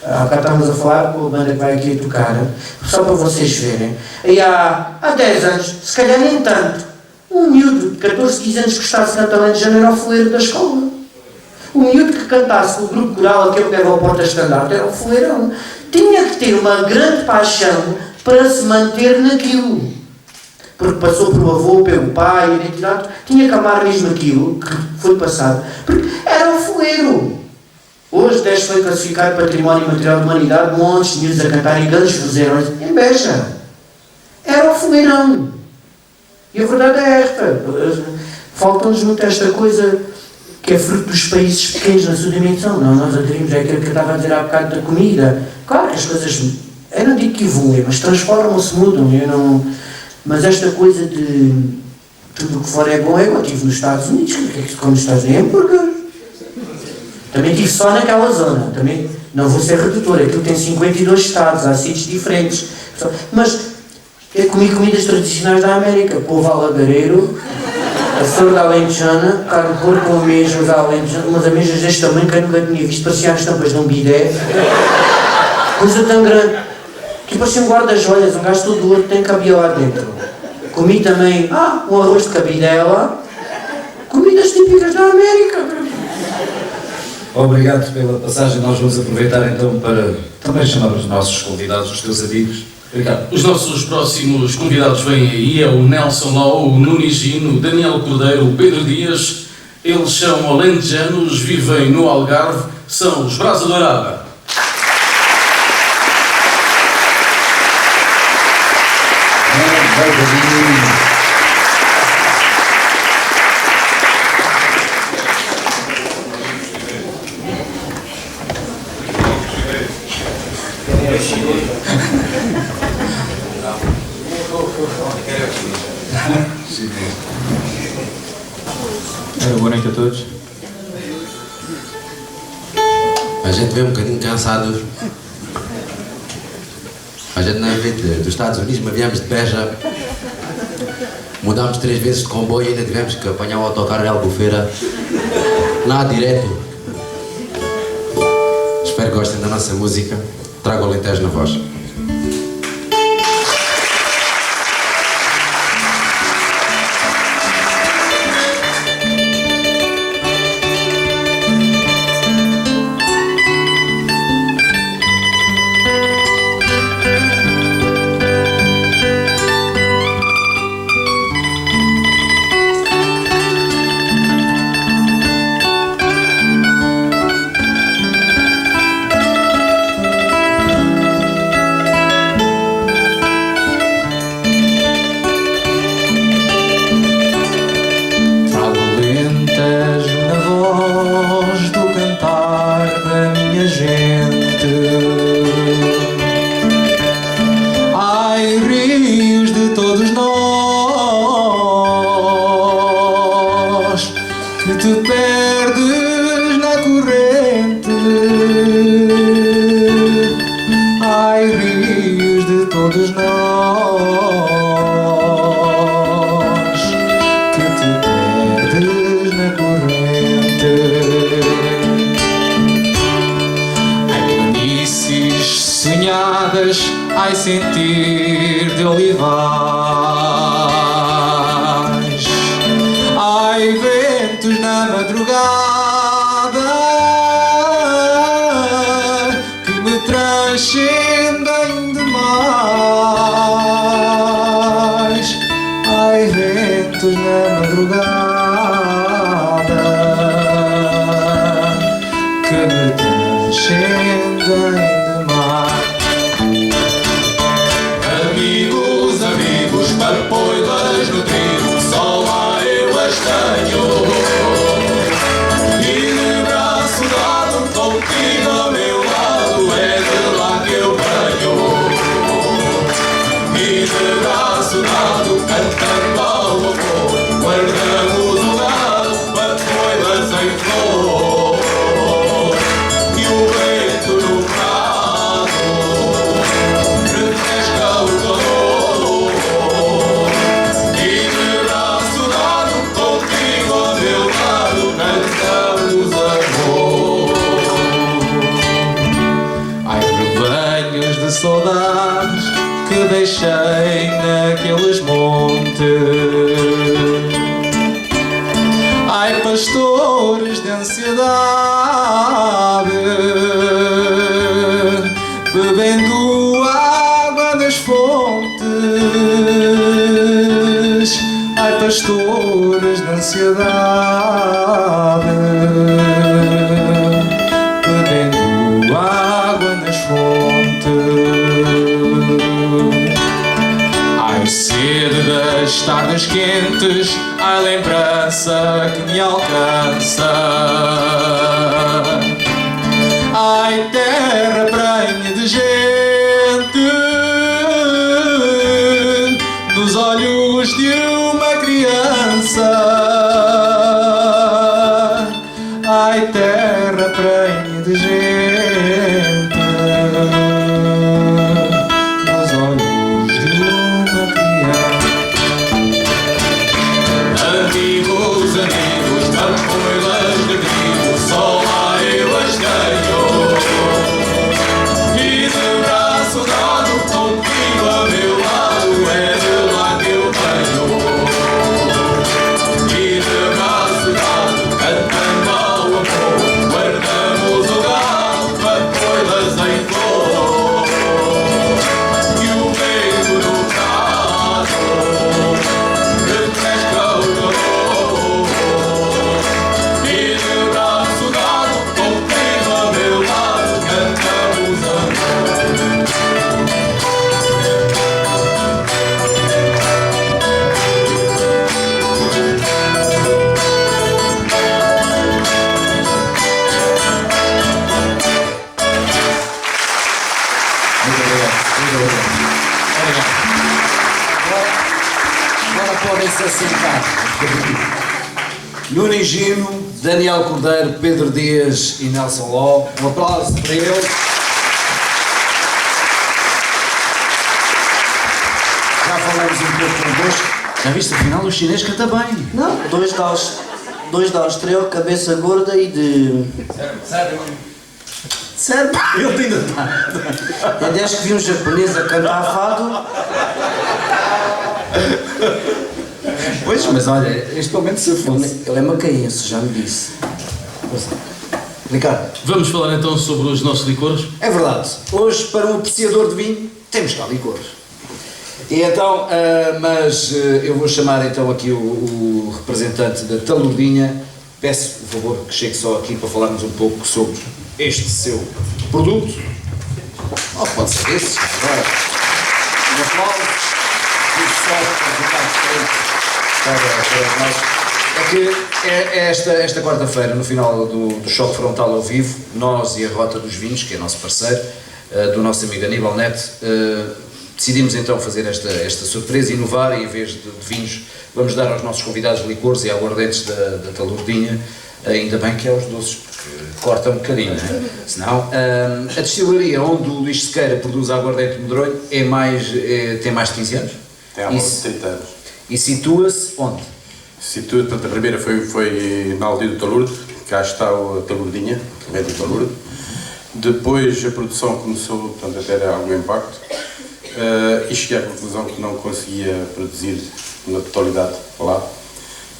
Há bocado estávamos a falar com a banda que vai aqui a tocar, só para vocês verem. E há 10 anos, se calhar nem tanto, um miúdo de 14, 15 anos que gostasse de cantar Além de Janeiro era o foleiro da escola. O miúdo que cantasse o grupo coral, aquele que leva ao porta-estandarte, era o foleirão. Tinha que ter uma grande paixão para se manter naquilo. Porque passou pelo avô, pelo pai, a identidade, tinha que amar mesmo aquilo que foi passado. Porque era o foleiro. Hoje, 10 foi classificado Património Material da Humanidade, montes de miúdos a cantar em grandes vozeirões, em Beja. Era o foleirão. E a verdade é esta. Falta-nos muito esta coisa que é fruto dos países pequenos na sua dimensão. Não, nós aderimos àquilo que eu estava a dizer há bocado da comida. Claro que as coisas, eu não digo que evoluem, mas transformam-se, mudam. Mas esta coisa de tudo o que for é bom, eu estive nos Estados Unidos, que é que como nos Estados Unidos? Hambúrguer. Também estive só naquela zona. Também não vou ser redutor. Aquilo tem 52 estados, há sítios diferentes. Mas eu comi comidas tradicionais da América. Polvo alagareiro, a sorda alentejana, carne de porco com amêijoas alentejanas, umas amêijoas deste tamanho que eu nunca tinha visto. Parecia as tampas de um bidé. Coisa tão grande. Que parecia um guarda-joias, um gajo todo do outro tem cabia lá dentro. Comi também, um arroz de cabidela. Comidas típicas da América. Obrigado pela passagem. Nós vamos aproveitar então para também chamar os nossos convidados, os teus amigos. Obrigado. Os nossos próximos convidados vêm aí, é o Nelson Lau, o Nuno Gino, o Daniel Cordeiro, o Pedro Dias. Eles são alentejanos, vivem no Algarve, são os Brasa Dourada. Boa noite a todos. A gente veio um bocadinho cansados. A gente não veio dos Estados Unidos, mas viemos de Beja. Mudámos 3 vezes de comboio e ainda tivemos que apanhar o autocarro em Albufeira. Nada direto. Espero que gostem da nossa música. Trago o Alentejo na voz. Ai, sentir de olivais, ai, ventos na madrugada que me transcendem demais. Ai, ventos na madrugada que me transcendem demais. Papoilas no trigo, só lá eu as tenho. E de braço dado contigo ao meu lado, é de lá que eu venho. E de braço dado cantando ao amor, guardamos o gado, papoilas em flor. E o vento no prado refresca o calor. Cantamos amor. Ai, rebanhos de saudades que deixei naqueles montes. Ai, pastores de ansiedade, bebendo água das fontes. Ai, pastores de ansiedade, bebendo água nas fontes. Ai, sede das tardes quentes, ai, lembrança que me alcança. Ai, terra prenha de gente, nos olhos de uma criança. Ai, terra prenhe de gente nos olhos de uma criança. Amigos, amigos, campoilas de gringo, só lá eu as ganho. E de braço dado contigo a meu lado, é de lá que eu venho. E de braço dado, cantando ao amor, guardamos o gado, campoilas em flor. E o vento no prado refresca o calor. E de braço dado, contigo a meu lado, cantamos amor. Agora podem se assentar. Nuno Gino, Daniel Cordeiro, Pedro Dias e Nelson Ló. Um aplauso para eles. Já falamos um pouco convosco. Já viste, afinal o chinês canta bem. Não, dois da Áustria, cabeça gorda e de... Sério? Ele ainda está. É desde que vi um japonês a cantar fado. Pois, mas olha, este pelo menos se fosse. Ele é macaense, já me disse. Ricardo. Vamos falar então sobre os nossos licores? É verdade. Hoje, para um apreciador de vinho, temos cá licores. E então, eu vou chamar então aqui o representante da Talurdinha. Peço, por favor, que chegue só aqui para falarmos um pouco sobre este seu produto. Oh, pode ser esse, agora. Um aplauso. Muito forte para nós. É que esta quarta-feira, no final do Choque Frontal ao vivo, nós e a Rota dos Vinhos, que é nosso parceiro, do nosso amigo Aníbal Neto, decidimos então fazer esta surpresa, inovar, e em vez de vinhos, vamos dar aos nossos convidados licores e aguardentes da Talurdinha. Ainda bem que é os doces, porque corta um bocadinho, não é? Senão, a destilaria onde o Luís Sequeira produz a aguardente medronho tem mais de 15 anos? Tem há mais de 30 anos. E situa-se onde? Portanto, a primeira foi na aldeia do Talurde, cá está a Talurdinha, que vem do Talurde. Depois a produção começou, portanto, a ter algum impacto, e cheguei à conclusão que não conseguia produzir na totalidade lá.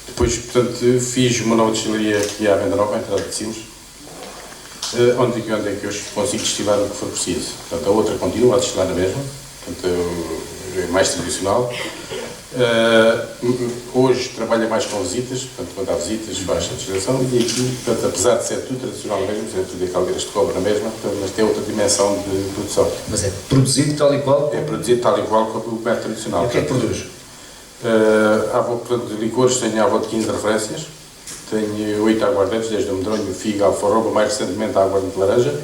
Depois, portanto, fiz uma nova destilaria aqui à Venda Nova, em Entrada de Silos, onde é que hoje consigo destilar o que for preciso. Portanto, a outra continua a destilar na mesma, portanto, é mais tradicional. Hoje trabalha mais com visitas, portanto, quando há visitas faz a destilação, e aqui, portanto, apesar de ser tudo tradicional mesmo, ser tudo de caldeiras de cobre na mesma, portanto, mas tem outra dimensão de produção. Mas é produzido tal e qual? É produzido tal e qual como o método tradicional. E o que é que produz? Portanto, de licores tenho à volta de 15 referências, tenho 8 aguardentes, desde o medronho, o figo, a alfarroba, mais recentemente a aguardente de laranja.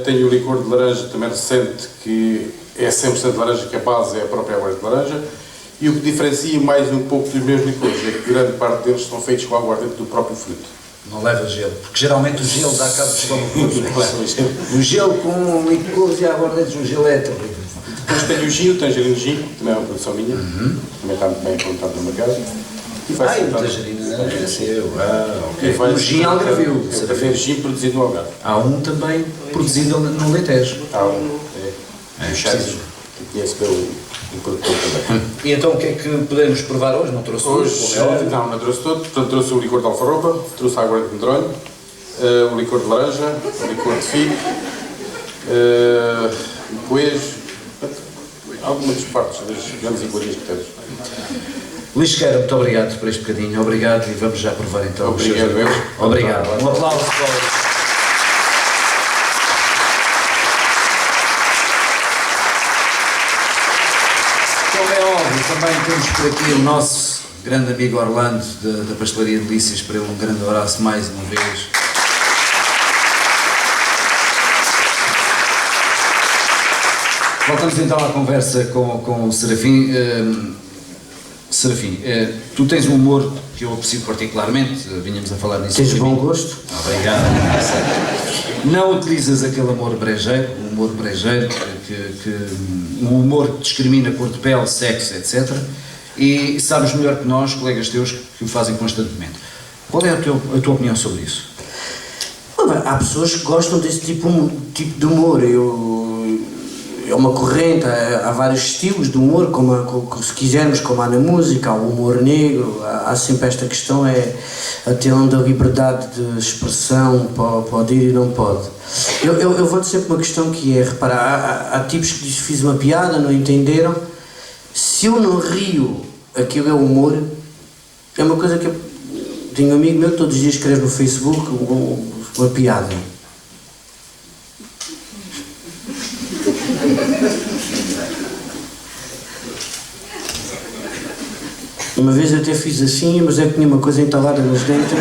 Tenho o licor de laranja também recente, que é 100% de laranja, que a base é a própria aguardente de laranja. E o que diferencia mais um pouco dos meus licores é que grande parte deles são feitos com a aguardente do próprio fruto. Não leva gelo, porque geralmente o gelo dá cabo de estômago. O gelo com licores e aguardentes, o gelo é terrível. Depois tenho o gin, o tangerino gin, também é uma produção minha, também está muito bem apontado no mercado. E o tangerino é seu, ok. O gin algarvio. É o café gin produzido no Algarve. Há um também produzido no Alentejo. Há um, o Chaves, que conheço que é o produtor também. E então o que é que podemos provar hoje? Não trouxe hoje? Não trouxe todo. Portanto, trouxe o licor de alfarroba, trouxe a aguardente de medronho, o licor de laranja, o licor de figo, depois algumas partes das grandes iguarias que temos. Luís Sequeira, muito obrigado por este bocadinho. Obrigado, e vamos já provar então. Obrigado, obrigado. Um aplauso para o... Como é óbvio, também temos por aqui o nosso grande amigo Orlando, da Pastelaria Delícias, para ele um grande abraço mais uma vez. Voltamos então à conversa com o Serafim. Serafim, tu tens um humor que eu aprecio particularmente, vinhamos a falar nisso. Tens bom gosto? Obrigado. Não utilizas aquele humor brejeiro, o humor que discrimina cor de pele, sexo, etc. E sabes melhor que nós, colegas teus, que o fazem constantemente. Qual é a tua opinião sobre isso? Há pessoas que gostam desse tipo de humor. É uma corrente, há vários estilos de humor, se quisermos, como há na música, há o humor negro, há sempre esta questão, até onde a liberdade de expressão pode ir e não pode. Eu vou-te sempre uma questão que é, repara, há tipos que fiz uma piada, não entenderam, se eu não rio, aquilo é humor, é uma coisa que eu tenho um amigo meu que todos os dias escreve no Facebook uma piada. Uma vez eu até fiz assim, mas é que tinha uma coisa entalada nos dentes.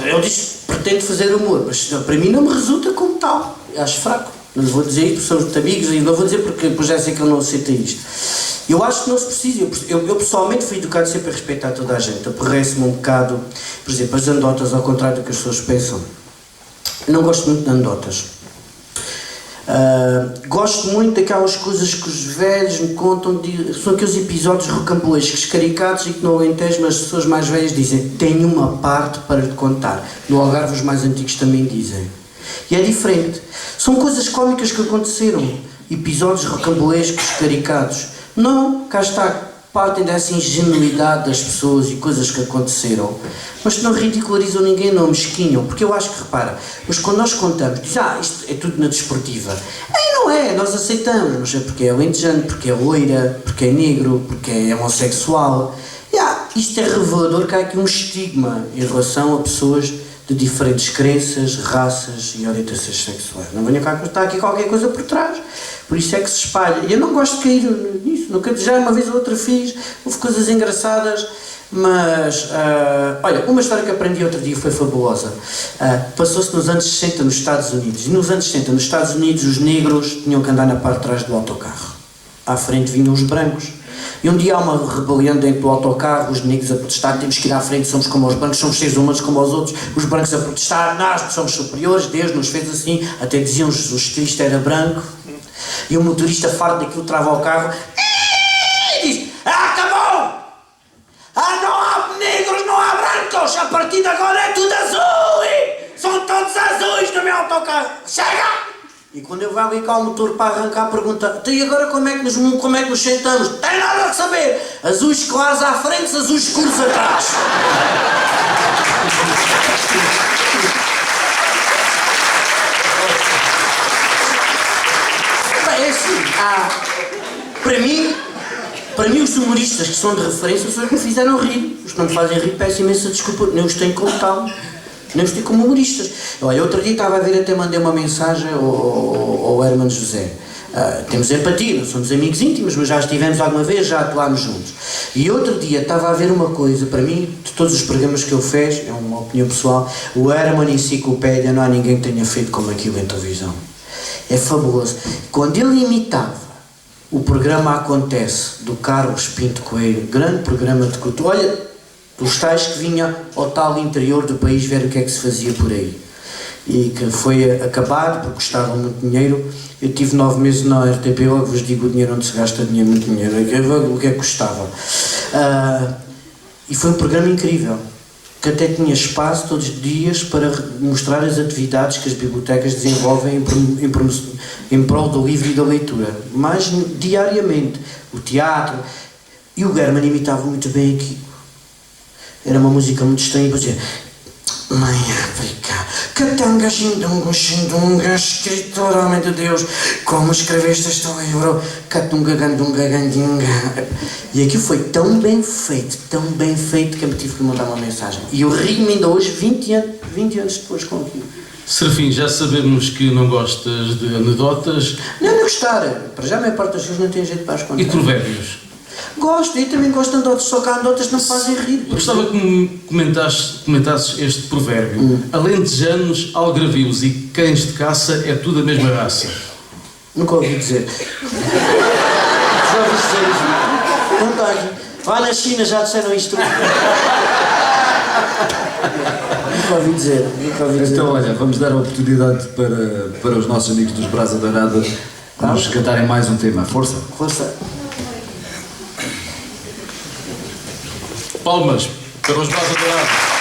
Eu disse, pretendo fazer humor, mas para mim não me resulta como tal. Eu acho fraco. Não lhe vou dizer isto, porque somos amigos, e não vou dizer porque depois já sei que ele não aceita isto. Eu acho que não se precisa. Eu pessoalmente fui educado sempre a respeitar toda a gente. Aborrece-me um bocado, por exemplo, as anedotas, ao contrário do que as pessoas pensam. Eu não gosto muito de anedotas. Gosto muito daquelas coisas que os velhos me contam, são aqueles episódios rocambolescos, caricatos, e que no Alentejo as pessoas mais velhas dizem, tenho uma parte para te contar. No Algarve os mais antigos também dizem. E é diferente. São coisas cómicas que aconteceram, episódios rocambolescos, caricatos. Não, cá está, partem dessa ingenuidade das pessoas e coisas que aconteceram, mas que não ridicularizam ninguém, não mesquinham, porque eu acho que, repara, mas quando nós contamos, diz, isto é tudo na desportiva, aí não é, nós aceitamos, mas é porque é alentejano, porque é loira, porque é negro, porque é homossexual, isto é revelador que há aqui um estigma em relação a pessoas de diferentes crenças, raças e orientações sexuais. Não venha cá que está aqui qualquer coisa por trás. Por isso é que se espalha. E eu não gosto de cair nisso. Já uma vez ou outra fiz, houve coisas engraçadas, mas, olha, uma história que aprendi outro dia foi fabulosa. Passou-se nos anos 60 nos Estados Unidos. E nos anos 60 nos Estados Unidos os negros tinham que andar na parte de trás do autocarro. À frente vinham os brancos. E um dia há uma rebelião dentro do autocarro, os negros a protestar, temos que ir à frente, somos como os brancos, somos seres humanos como os outros, os brancos a protestar, nós somos superiores, Deus nos fez assim, até diziam Jesus Cristo era branco, e o motorista farto daquilo trava o carro, e diz, acabou! Não há negros, não há brancos, a partir de agora é tudo azul, são todos azuis no meu autocarro, chega! E quando eu vou ali cá o motor para arrancar, pergunta, e agora como é que nos sentamos? Tem nada a saber! Azuis claros à frente, azuis escuros atrás! É assim, para mim os humoristas que são de referência são os que me fizeram rir. Os que não me fazem rir, peço imensa desculpa, nem os tenho como tal. Nem os tenho como humoristas. Olha, outro dia estava a ver, até mandei uma mensagem ao Hermano José. Temos empatia, não somos amigos íntimos, mas já estivemos alguma vez, já atuámos juntos. E outro dia estava a ver uma coisa, para mim, de todos os programas que ele fez, é uma opinião pessoal, o Hermano Enciclopédia, não há ninguém que tenha feito como aquilo em televisão. É fabuloso. Quando ele imitava o programa Acontece, do Carlos Pinto Coelho, grande programa de cultura, olha, os tais que vinha ao tal interior do país ver o que é que se fazia por aí. E que foi acabado, porque custava muito dinheiro. Eu tive 9 meses na RTP, logo vos digo o dinheiro onde se gasta dinheiro, muito dinheiro, o que é que custava. E foi um programa incrível, que até tinha espaço todos os dias para mostrar as atividades que as bibliotecas desenvolvem em prol do livro e da leitura. Mas diariamente, o teatro. E o German imitava muito bem aqui. Era uma música muito estranha, para dizer Mãe África, catanga, xindunga, xindunga, escritora, homem de Deus, como escreveste este livro, catunga, gandunga, gandinga. E aquilo foi tão bem feito que eu tive que mandar uma mensagem. E eu rio-me ainda hoje, 20 anos depois com aquilo. Serafim, já sabemos que não gostas de anedotas. Não gostar, para já a maior parte das pessoas não tem jeito para as contar. E provérbios? Gosto, eu também gosto de anedotas, só que há anedotas que não fazem rir. Eu gostava que me comentasses este provérbio. Alentejanos, algravios e cães de caça é tudo a mesma raça. Nunca ouvi dizer. Já ouvi dizer isso. Não está aqui. Lá na China já disseram isto. Nunca ouvi dizer. Então, olha, vamos dar a oportunidade para os nossos amigos dos Brasa Dourada nos cantarem mais um tema. Força! Força. Palmas para os Brasa Dourada.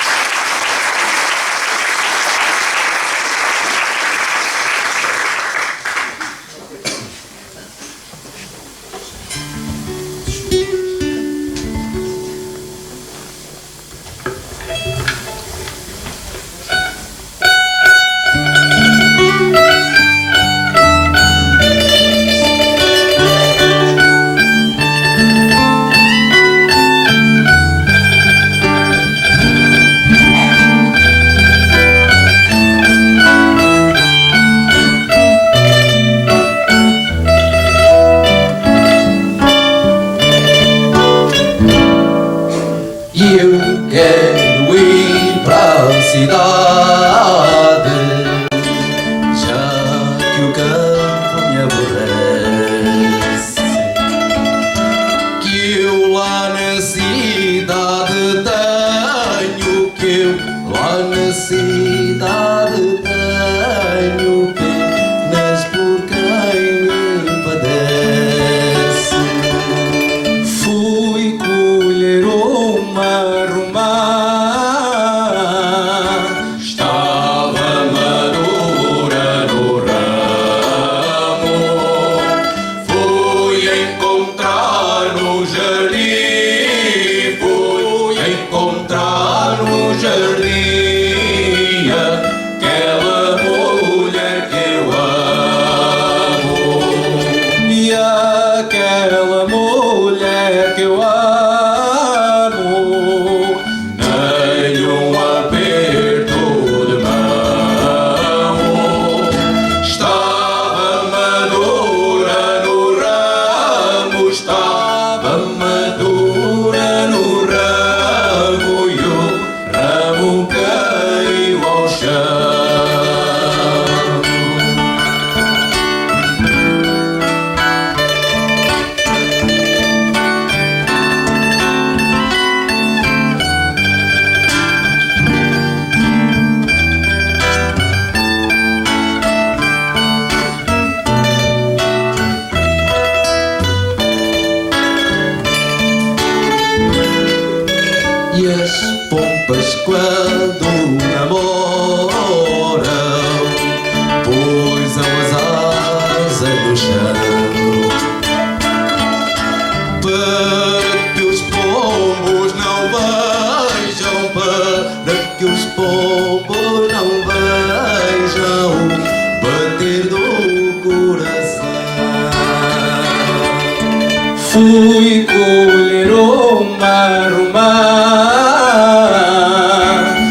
Fui colher uma romã,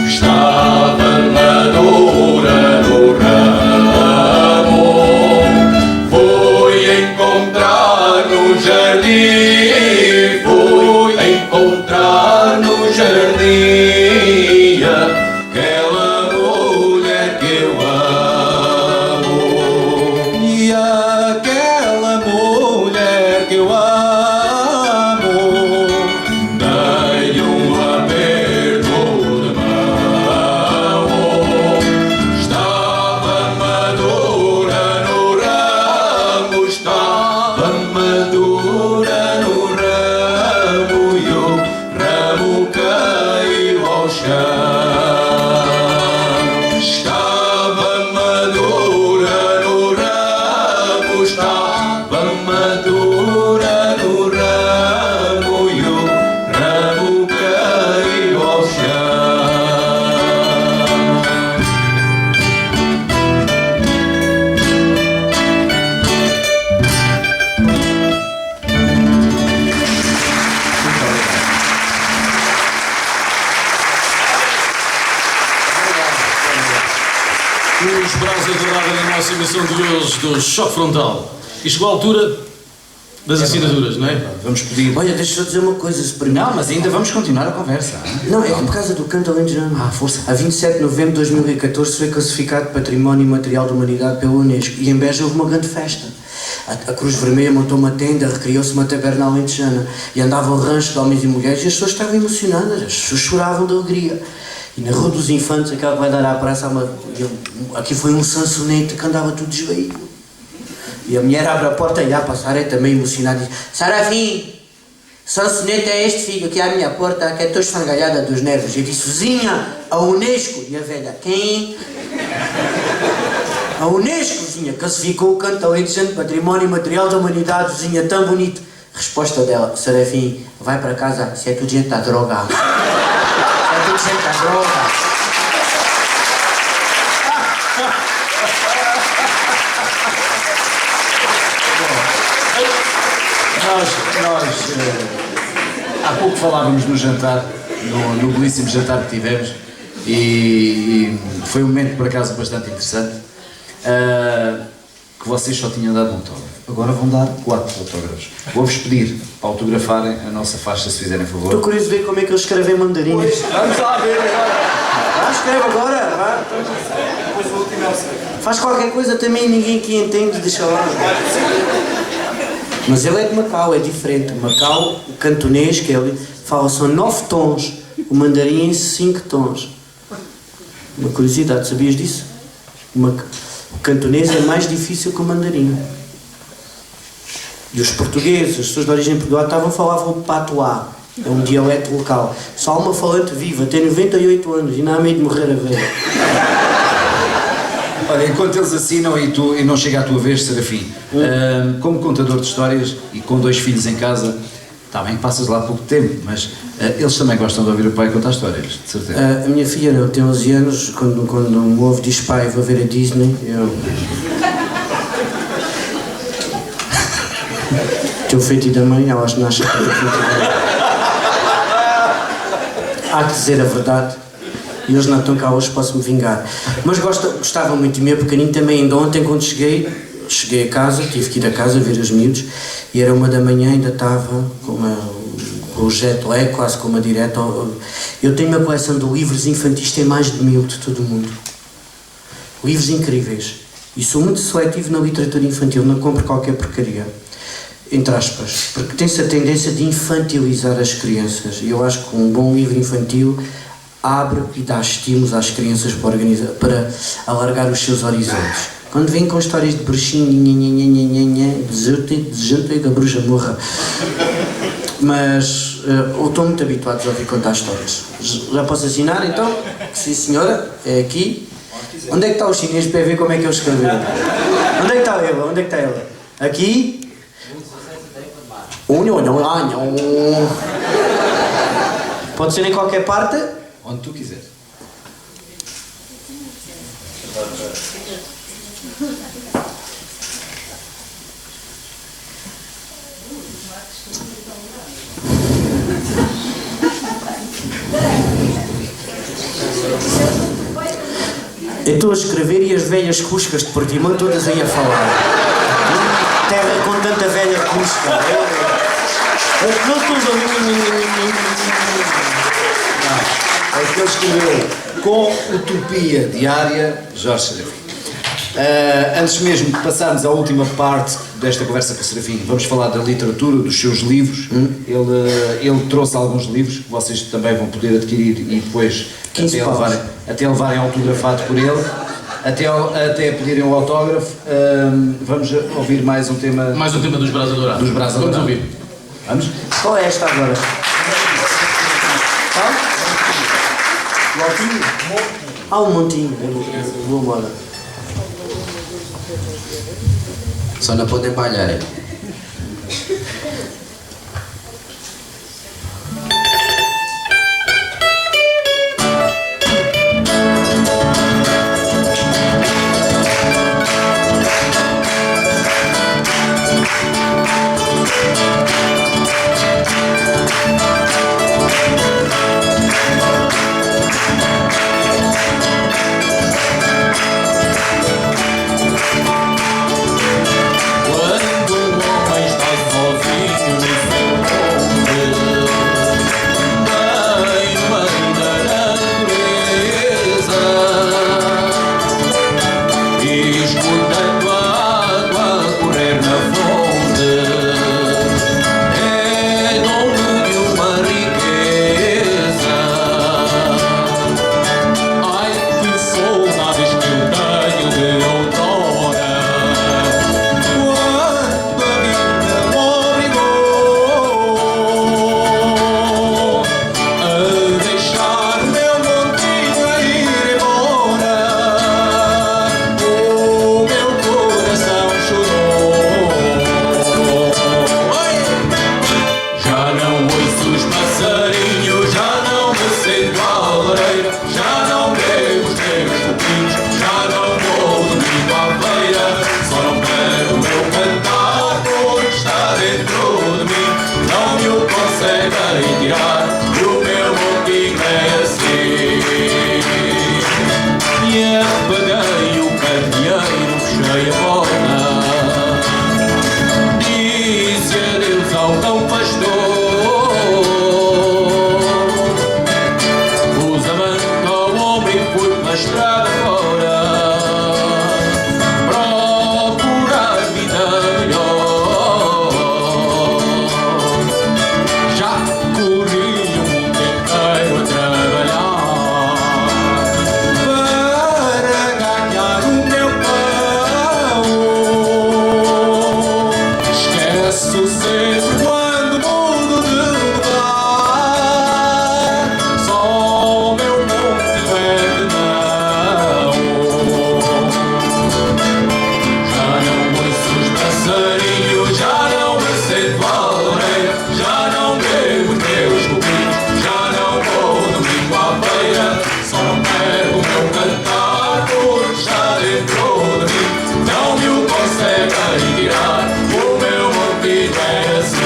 estava madura no ramo. Fui encontrar no jardim, fui encontrar no jardim aquela mulher que eu amo. E aquela mulher que eu amo Os Brasa Dourada na nossa emissão de hoje do Choque Frontal. E chegou a altura das assinaturas, não é? Vamos pedir. Olha, deixa eu dizer uma coisa, se permite. Não, mas ainda vamos continuar a conversa. Não, é por causa do canto alentejano. Força. A 27 de novembro de 2014 foi classificado Património Imaterial da Humanidade pela Unesco e em Beja houve uma grande festa. A Cruz Vermelha montou uma tenda, recriou-se uma taberna alentejana e andava o rancho de homens e mulheres e as pessoas estavam emocionadas, as pessoas choravam de alegria. E na Rua dos Infantes, aquela que vai dar à praça, aqui foi um Sansonete que andava tudo desvaído. E a mulher abre a porta e a passar, é também emocionada e diz: Sarafim, Sansonete é este filho aqui à minha porta, que é toda esfangalhada dos nervos. Eu disse: vizinha, a Unesco. E a velha: quem? A Unesco, vizinha, classificou o canto alentejano de Património Material da Humanidade, vizinha, tão bonito. Resposta dela: Sarafim, vai para casa, se é tudo gente à droga. Se é tudo gente à droga. Há pouco falávamos no jantar, no belíssimo jantar que tivemos, e foi um momento por acaso bastante interessante, que vocês só tinham dado um autógrafo. Agora vão dar 4 autógrafos. Vou-vos pedir para autografarem a nossa faixa, se fizerem favor. Estou curioso de ver como é que eles escrevem mandarim. Vamos lá ver agora. Escreve agora, vá. Faz qualquer coisa também, ninguém aqui entende, deixa lá. Mas ele é de Macau, é diferente. Macau, o cantonês, que ele fala, são 9 tons. O mandarim é 5 tons. Uma curiosidade, sabias disso? O cantonês é mais difícil que o mandarim. E os portugueses, as pessoas de origem portuguesa, falavam o patuá. É um dialeto local. Só há uma falante viva, tem 98 anos e não há medo de morrer a velha. Olha, enquanto eles assinam e não chega a tua vez, Serafim, como contador de histórias e com 2 filhos em casa, está bem que passas lá pouco tempo, mas eles também gostam de ouvir o pai contar histórias, de certeza. A minha filha não, tem 11 anos, quando me ouve diz: pai, vou ver a Disney, Teu feito da mãe, elas nascem para o feito da mãe. Há que dizer a verdade. E eles não estão cá hoje, posso-me vingar. Mas gostava muito de mim, pequenino também. Ainda ontem, quando cheguei a casa, tive que ir a casa ver os miúdos, e era 1 da manhã, ainda estava com o jet lag, quase com uma direta. Eu tenho uma coleção de livros infantis, tem mais de 1000 de todo o mundo. Livros incríveis. E sou muito seletivo na literatura infantil, não compro qualquer porcaria. Entre aspas. Porque tem-se a tendência de infantilizar as crianças. E eu acho que um bom livro infantil abre e dá estímulos às crianças para alargar os seus horizontes. Quando vêm com histórias de bruxinho, desjunta e da bruxa morra. Mas estou muito habituado a ouvir contar histórias. Já posso assinar então? Sim senhora, é aqui. Onde é que está o chinês para ver como é que eu escrevi? Onde é que está ela? Onde é que está ela? Aqui? Pode ser em qualquer parte? Onde tu quiseres. Eu estou a escrever e as velhas cuscas de Portimão todas aí a falar. Terra com tanta velha cusca. Não estou É que ele escreveu com utopia diária, Jorge Serafim. Antes mesmo de passarmos à última parte desta conversa com o Serafim, vamos falar da literatura, dos seus livros. Ele trouxe alguns livros que vocês também vão poder adquirir e depois até levarem autografado por ele, até pedirem o autógrafo. Vamos ouvir mais um tema. Mais um tema dos Brasa Dourada. Vamos ouvir. Vamos? Qual é esta agora? Montinho? Um montinho. Vou embora. Só não podem balhar. Quando o homem está sozinho estrada fora, procurar vida melhor. Já corri o mundo inteiro a trabalhar para ganhar o meu pão. Esqueço sempre quando mudo de lugar, só o meu mundo tiver de não. Já não ouço os passarinhos, já não aceito a lareira, já não bebo teus copinhos, já não vou domingo à feira, só não pego o meu cantar porque está dentro de mim, não me o conseguem tirar, o meu ouvido é assim.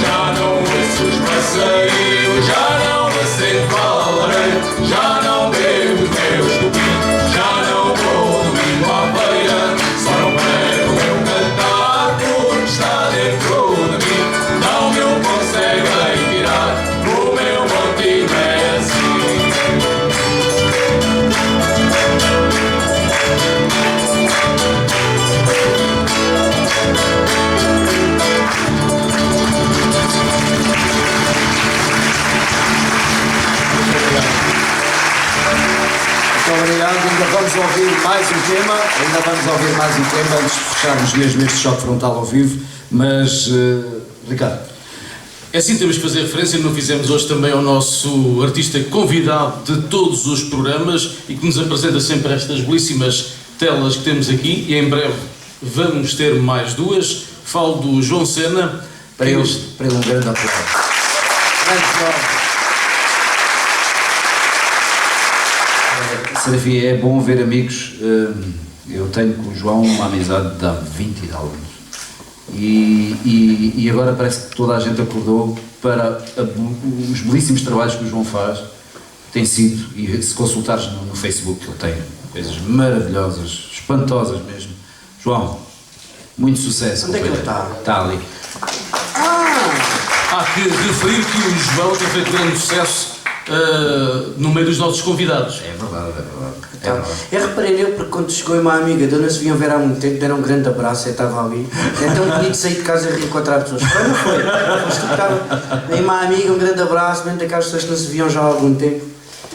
Já não ouço os passarinhos, já não aceito a lareira, já não bebo teus copinhos, já não vou domingo à feira, só não pego o meu cantar porque está dentro de mim, não me o conseguem tirar, o meu motivo é assim. Muito obrigado, ainda vamos ouvir mais um tema, antes de fecharmos mesmo este choque frontal ao vivo, mas, Ricardo. É assim, temos que fazer referência, não fizemos hoje também ao nosso artista convidado de todos os programas e que nos apresenta sempre estas belíssimas telas que temos aqui, e em breve vamos ter mais duas. Falo do João Sena. Para ele um grande aplauso. Serafim, é bom ver amigos. Eu tenho com o João uma amizade de há 20 e tal anos. E agora parece que toda a gente acordou para os belíssimos trabalhos que o João faz. Tem sido, e se consultares no Facebook, ele tem coisas maravilhosas, espantosas mesmo. João, muito sucesso. Onde é que ele está? Está ali. Há que referir que o João tem feito grande sucesso no meio dos nossos convidados. É verdade. Eu reparei nele porque quando chegou uma amiga dele, não se viam ver há muito tempo, deram um grande abraço, eu estava ali. É tão bonito sair de casa e reencontrar pessoas. Foi, não foi? Aí uma amiga, um grande abraço, mesmo daquelas pessoas que não se viam já há algum tempo.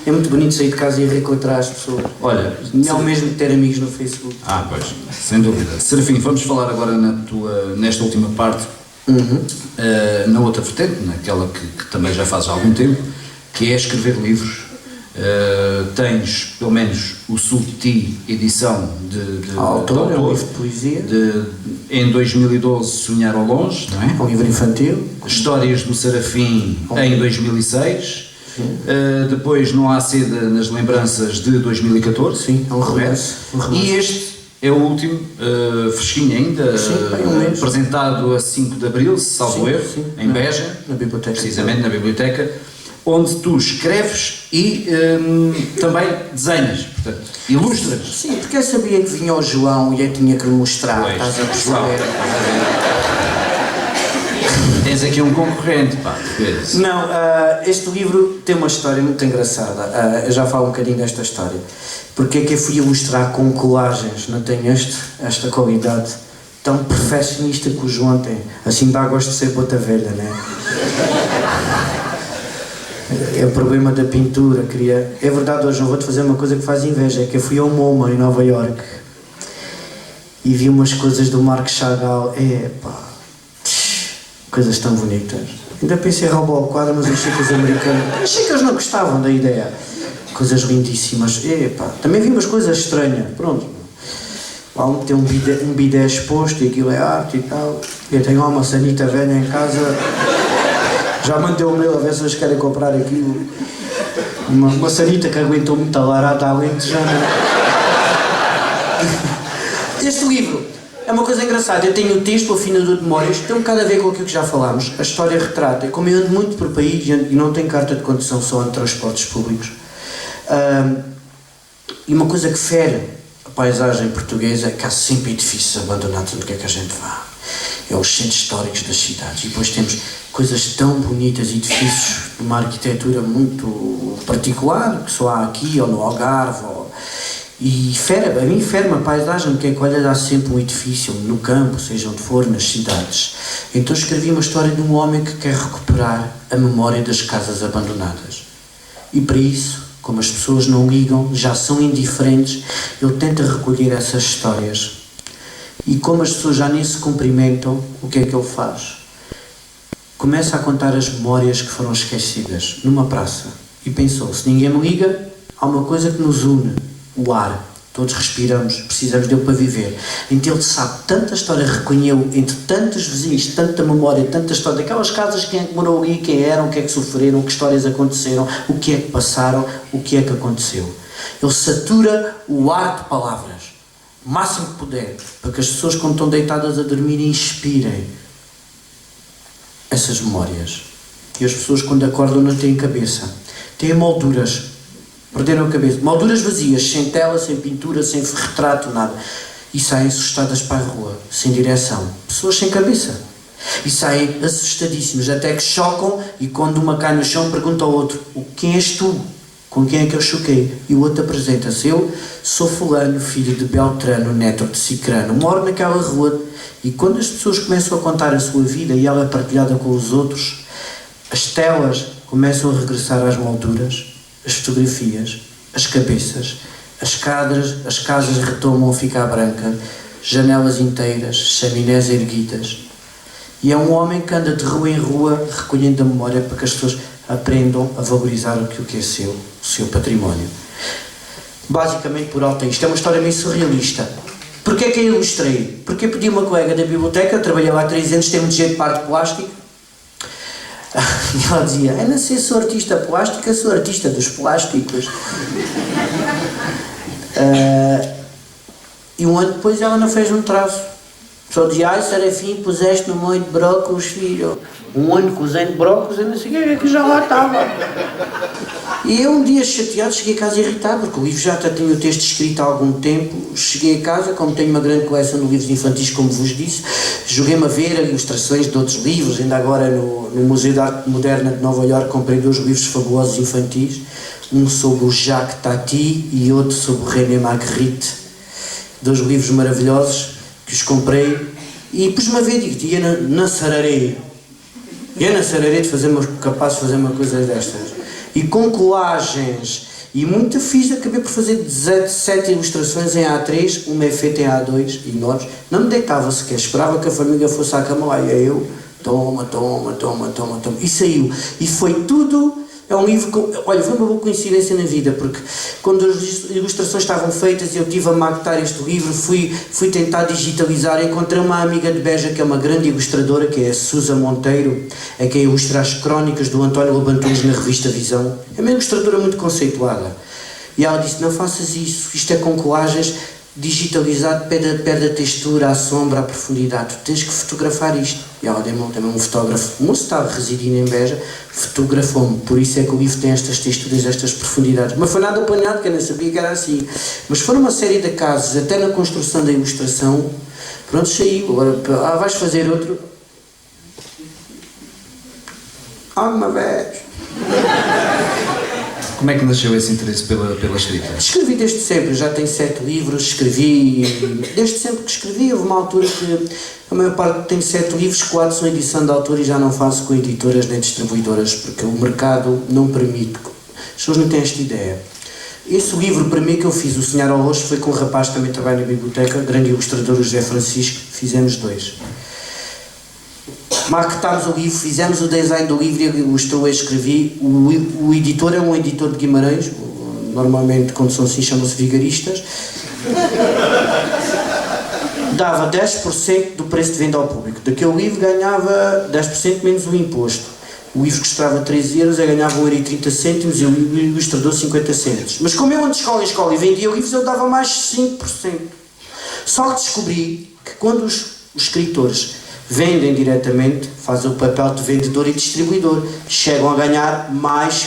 É muito bonito sair de casa e reencontrar as pessoas. Olha, não mesmo ter amigos no Facebook. Pois, sem dúvida. Serafim, vamos falar agora nesta última parte, na outra vertente, naquela que também já fazes há algum tempo, que é escrever livros. Tens, pelo menos, o Sul de Ti, edição de autor, é um livro de poesia. Em 2012, Sonhar ao Longe, não é? Um livro infantil. Histórias do Serafim, em 2006. Depois, Não Há Seda nas Lembranças, de 2014. Sim, é um romance. E este é o último, fresquinho ainda, apresentado a 5 de Abril, salvo erro, em Beja, na biblioteca. Precisamente na biblioteca, onde tu escreves e também desenhas, portanto, ilustras. Sim, porque eu sabia que vinha o João e eu tinha que lhe mostrar, estás a perceber? Tens aqui um concorrente, pá. Não, este livro tem uma história muito engraçada. Eu já falo um bocadinho desta história. Porque é que eu fui ilustrar com colagens, não tenho esta qualidade tão perfeccionista que o João tem. Assim dá gosto de ser bota velha, não é? É o problema da pintura, É verdade, hoje não vou-te fazer uma coisa que faz inveja, é que eu fui ao MoMA em Nova Iorque e vi umas coisas do Marc Chagall, coisas tão bonitas. Ainda pensei em roubar o quadro, mas achei que os americanos... Achei que eles não gostavam da ideia. Coisas lindíssimas. Também vi umas coisas estranhas. Pronto. Lá tem um bidé exposto e aquilo é arte e tal. Eu tenho lá uma sanita velha em casa. Já mandei o meu a ver se eles querem comprar aquilo. Uma sanita que aguentou muita larata além de já não... Este livro é uma coisa engraçada. Eu tenho o texto, o afinador de memórias, tem um bocado a ver com aquilo que já falámos. A história retrata. Como eu ando muito por país e não tenho carta de condução, só em transportes públicos. E uma coisa que fere a paisagem portuguesa é que há sempre edifícios abandonados onde quer que a gente vá. é os centros históricos das cidades. E depois temos coisas tão bonitas, edifícios de uma arquitetura muito particular, que só há aqui, ou no Algarve, e a mim fere-me a paisagem, porque é que olha, dá sempre um edifício no campo, seja onde for, nas cidades. Então escrevi uma história de um homem que quer recuperar a memória das casas abandonadas. E para isso, como as pessoas não ligam, já são indiferentes, ele tenta recolher essas histórias. E como as pessoas já nem se cumprimentam, o que é que ele faz? Começa a contar as memórias que foram esquecidas numa praça. E pensou, se ninguém me liga, há uma coisa que nos une. O ar, todos respiramos, precisamos dele para viver. Então ele sabe tanta história, recolheu entre tantos vizinhos, tanta memória, tanta história, daquelas casas, quem é que morou ali, quem eram, o que é que sofreram, que histórias aconteceram, o que é que passaram, o que é que aconteceu. Ele satura o ar de palavras, o máximo que puder, para que as pessoas, quando estão deitadas a dormir, inspirem essas memórias. E as pessoas, quando acordam, não têm cabeça, têm molduras. Perderam a cabeça. Molduras vazias, sem tela, sem pintura, sem retrato, nada. E saem assustadas para a rua, sem direção. Pessoas sem cabeça. E saem assustadíssimos, até que chocam e quando uma cai no chão pergunta ao outro: quem és tu? Com quem é que eu choquei? E o outro apresenta-se: eu sou fulano, filho de Beltrano, neto de Cicrano, moro naquela rua. E quando as pessoas começam a contar a sua vida e ela é partilhada com os outros, as telas começam a regressar às molduras, as fotografias, as cabeças, as casas retomam a ficar brancas, janelas inteiras, chaminés erguidas. E é um homem que anda de rua em rua recolhendo a memória para que as pessoas aprendam a valorizar o que é seu, o seu património. Basicamente por alto isto é uma história meio surrealista. Porquê é que eu ilustrei? Porque pedi uma colega da biblioteca, trabalhei lá há 3 anos, tem muito jeito de parte de plástico. E ela dizia: eu não sei, sou artista plástica, sou artista dos plásticos. E um ano depois ela não fez um traço. Só dizia: ai Serafim, puseste no molho de brócolis, filho. Um ano cozinho de brócolis, eu não sei o que é que já lá estava. E eu um dia chateado cheguei a casa irritado, porque o livro já tinha o texto escrito há algum tempo. Cheguei a casa, como tenho uma grande coleção de livros infantis, como vos disse, joguei-me a ver ilustrações de outros livros. Ainda agora no Museu de Arte Moderna de Nova Iorque comprei 2 livros fabulosos infantis, um sobre o Jacques Tati e outro sobre o René Magritte. 2 livros maravilhosos que os comprei e pus-me a ver, digo, ia na sararei de capaz de fazer uma coisa destas. E com colagens e muito fixe, acabei por fazer 17 ilustrações em A3, uma é feita em A2, enormes. Não me deitava sequer, esperava que a família fosse à cama, lá ia eu, toma. E saiu. E foi tudo. É um livro que, olha, foi uma boa coincidência na vida, porque quando as ilustrações estavam feitas e eu estive a maquetar este livro, fui tentar digitalizar. Encontrei uma amiga de Beja que é uma grande ilustradora, que é a Susa Monteiro, é quem ilustra as crónicas do António Lobo Antunes na revista Visão. É uma ilustradora muito conceituada. E ela disse: não faças isso, isto é com colagens, digitalizado, perde a textura, a sombra, a profundidade, tu tens que fotografar isto. E ela deu-me também um fotógrafo, o moço estava residindo em Beja, fotografou-me, por isso é que o livro tem estas texturas, estas profundidades. Mas foi nada apanhado, que eu nem sabia que era assim. Mas foram uma série de casos, até na construção da ilustração, pronto, saiu. Agora, vais fazer outro? Alguma vez. Como é que nasceu esse interesse pela escrita? Escrevi desde sempre, já tenho 7 livros, escrevi, desde sempre que escrevi. Houve uma altura que a maior parte tem 7 livros, 4 são edição de autor e já não faço com editoras nem distribuidoras, porque o mercado não permite, as pessoas não têm esta ideia. Esse livro, para mim, que eu fiz, O Sonhar ao Rosto, foi com um rapaz que também trabalha na biblioteca, grande ilustrador, o José Francisco, fizemos 2. Maquetámos o livro, fizemos o design do livro, ele ilustrou, eu escrevi. O editor é um editor de Guimarães, normalmente quando são assim chamam-se vigaristas. Dava 10% do preço de venda ao público. Daquele livro ganhava 10% menos o imposto. O livro custava 13 euros, eu ganhava 1,30€ e o ilustrador 50 cêntimos. Mas como eu ando de escola em escola e vendia livros, eu dava mais 5%. Só que descobri que quando os escritores vendem diretamente, fazem o papel de vendedor e distribuidor, chegam a ganhar mais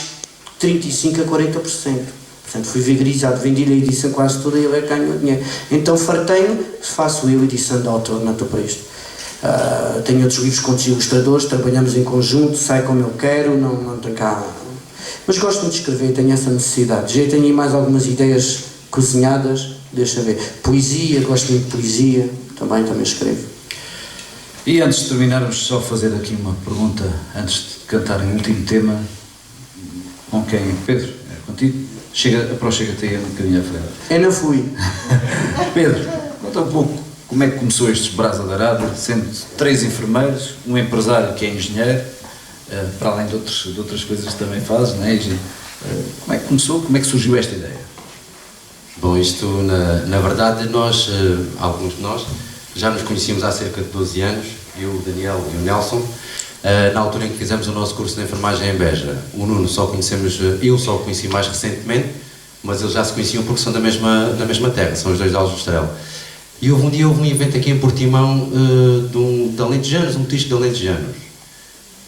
35% a 40%. Portanto, fui vigarizado, vendi a edição quase toda e ele é que ganhou dinheiro. Então fartei-me, faço eu edição de autor, não estou para isto. Tenho outros livros com outros ilustradores, trabalhamos em conjunto, sai como eu quero, não tenho cá... Mas gosto muito de escrever, tenho essa necessidade. Já tenho aí mais algumas ideias cozinhadas, deixa ver. Poesia, gosto muito de poesia, também escrevo. E antes de terminarmos, só fazer aqui uma pergunta, antes de cantarem o último tema, com quem? Pedro, é contigo? Aproxima-te aí um bocadinho à frente. Eu não fui. Pedro, conta um pouco como é que começou estes Brasa da Arada, sendo 3 enfermeiros, um empresário que é engenheiro, para além de outras coisas que também fazes, não é? Como é que começou, como é que surgiu esta ideia? Bom, isto, na verdade, nós, alguns de nós, já nos conhecíamos há cerca de 12 anos, eu, o Daniel e o Nelson, na altura em que fizemos o nosso curso de enfermagem em Beja. O Nuno eu só o conheci mais recentemente, mas eles já se conheciam porque são da mesma terra, são os dois de Aljustrel. E houve um evento aqui em Portimão de alentejanos, um petisco de alentejanos.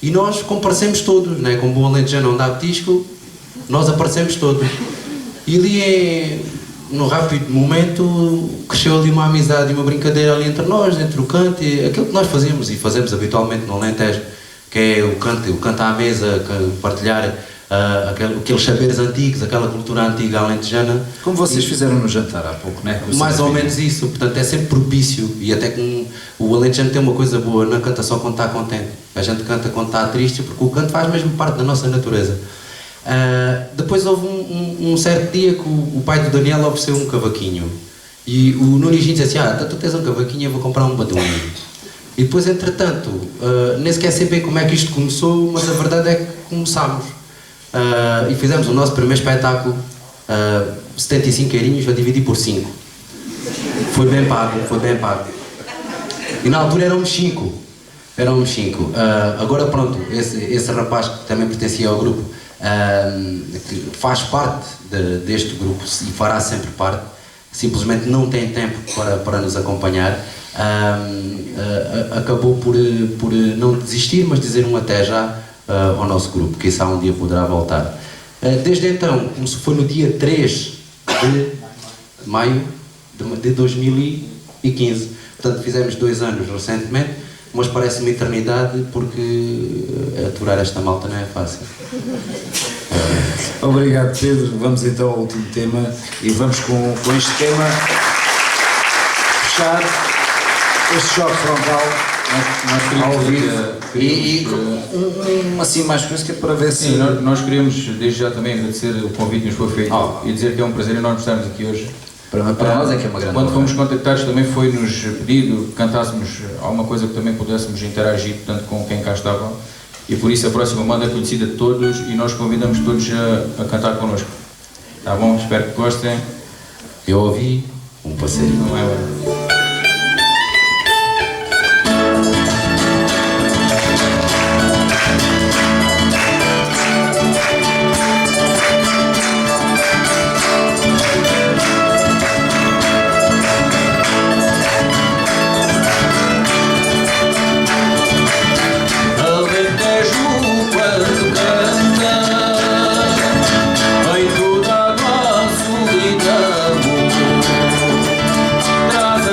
E nós comparecemos todos, né? Como bom alentejano onde há petisco, nós aparecemos todos. E ali, num rápido momento, cresceu ali uma amizade e uma brincadeira ali entre nós, entre o canto e aquilo que nós fazemos e fazemos habitualmente no Alentejo, que é o canto à mesa, partilhar aqueles saberes antigos, aquela cultura antiga alentejana. Como vocês fizeram no jantar há pouco, não é? Mais ou menos isso, portanto é sempre propício e até que o alentejano tem uma coisa boa, não canta só quando está contente, a gente canta quando está triste porque o canto faz mesmo parte da nossa natureza. Depois houve um certo dia que o pai do Daniel ofereceu um cavaquinho e o Nuno disse assim, tu tens um cavaquinho, eu vou comprar um baduinho. E depois, entretanto, nem sequer sei bem como é que isto começou, mas a verdade é que começámos. E fizemos o nosso primeiro espetáculo, 75 eurinhos a dividir por 5. Foi bem pago. E na altura éramos 5. Agora pronto, esse rapaz que também pertencia ao grupo, que faz parte deste grupo e fará sempre parte, simplesmente não tem tempo para nos acompanhar, acabou por não desistir, mas dizer um até já ao nosso grupo, que isso um dia poderá voltar. Desde então, foi no dia 3 de maio de 2015, portanto fizemos 2 anos recentemente, mas parece uma eternidade porque aturar esta malta não é fácil. Obrigado, Pedro. Vamos então ao último tema e vamos com este tema fechar este choque frontal ao vivo e assim mais coisa que é para ver se... Sim, nós queríamos desde já também agradecer o convite que nos foi feito e dizer que é um prazer enorme estarmos aqui hoje. Para nós é que é uma grande Quando fomos contactados também foi-nos pedido que cantássemos alguma coisa que também pudéssemos interagir, portanto, com quem cá estava. E por isso a próxima banda é conhecida de todos e nós convidamos todos a cantar connosco. Tá bom? Espero que gostem. Eu ouvi um passarinho. Não é bem. Traz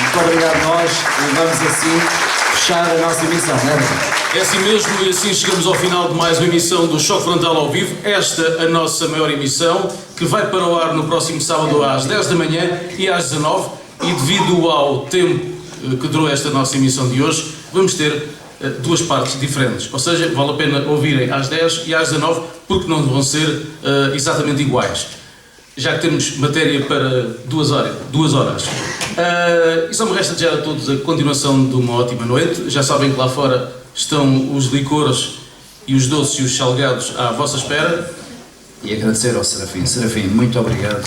Muito obrigado nós e vamos assim fechar a nossa emissão, não é? É assim mesmo, e assim chegamos ao final de mais uma emissão do Choque Frontal ao vivo. Esta a nossa maior emissão, que vai para o ar no próximo sábado às 10 da manhã e às 19, e devido ao tempo que durou esta nossa emissão de hoje, vamos ter duas partes diferentes, ou seja, vale a pena ouvirem às 10 e às 19, porque não vão ser exatamente iguais, já que temos matéria para 2 horas. E só me resta desejar a todos a continuação de uma ótima noite. Já sabem que lá fora estão os licores e os doces e os salgados à vossa espera. E agradecer ao Serafim. Serafim, muito obrigado.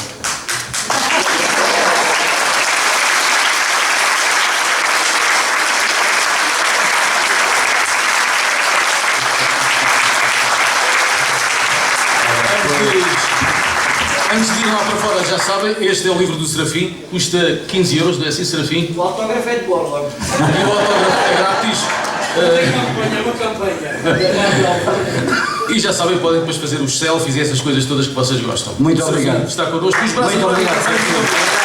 Antes de ir lá para fora, já sabem, este é o livro do Serafim, custa 15 euros, não é assim, Serafim? O autógrafo é de borla. E o autógrafo é grátis. Uma campanha. E já sabem, podem depois fazer os selfies e essas coisas todas que vocês gostam. Muito obrigado. Está connosco. Os braços muito obrigado.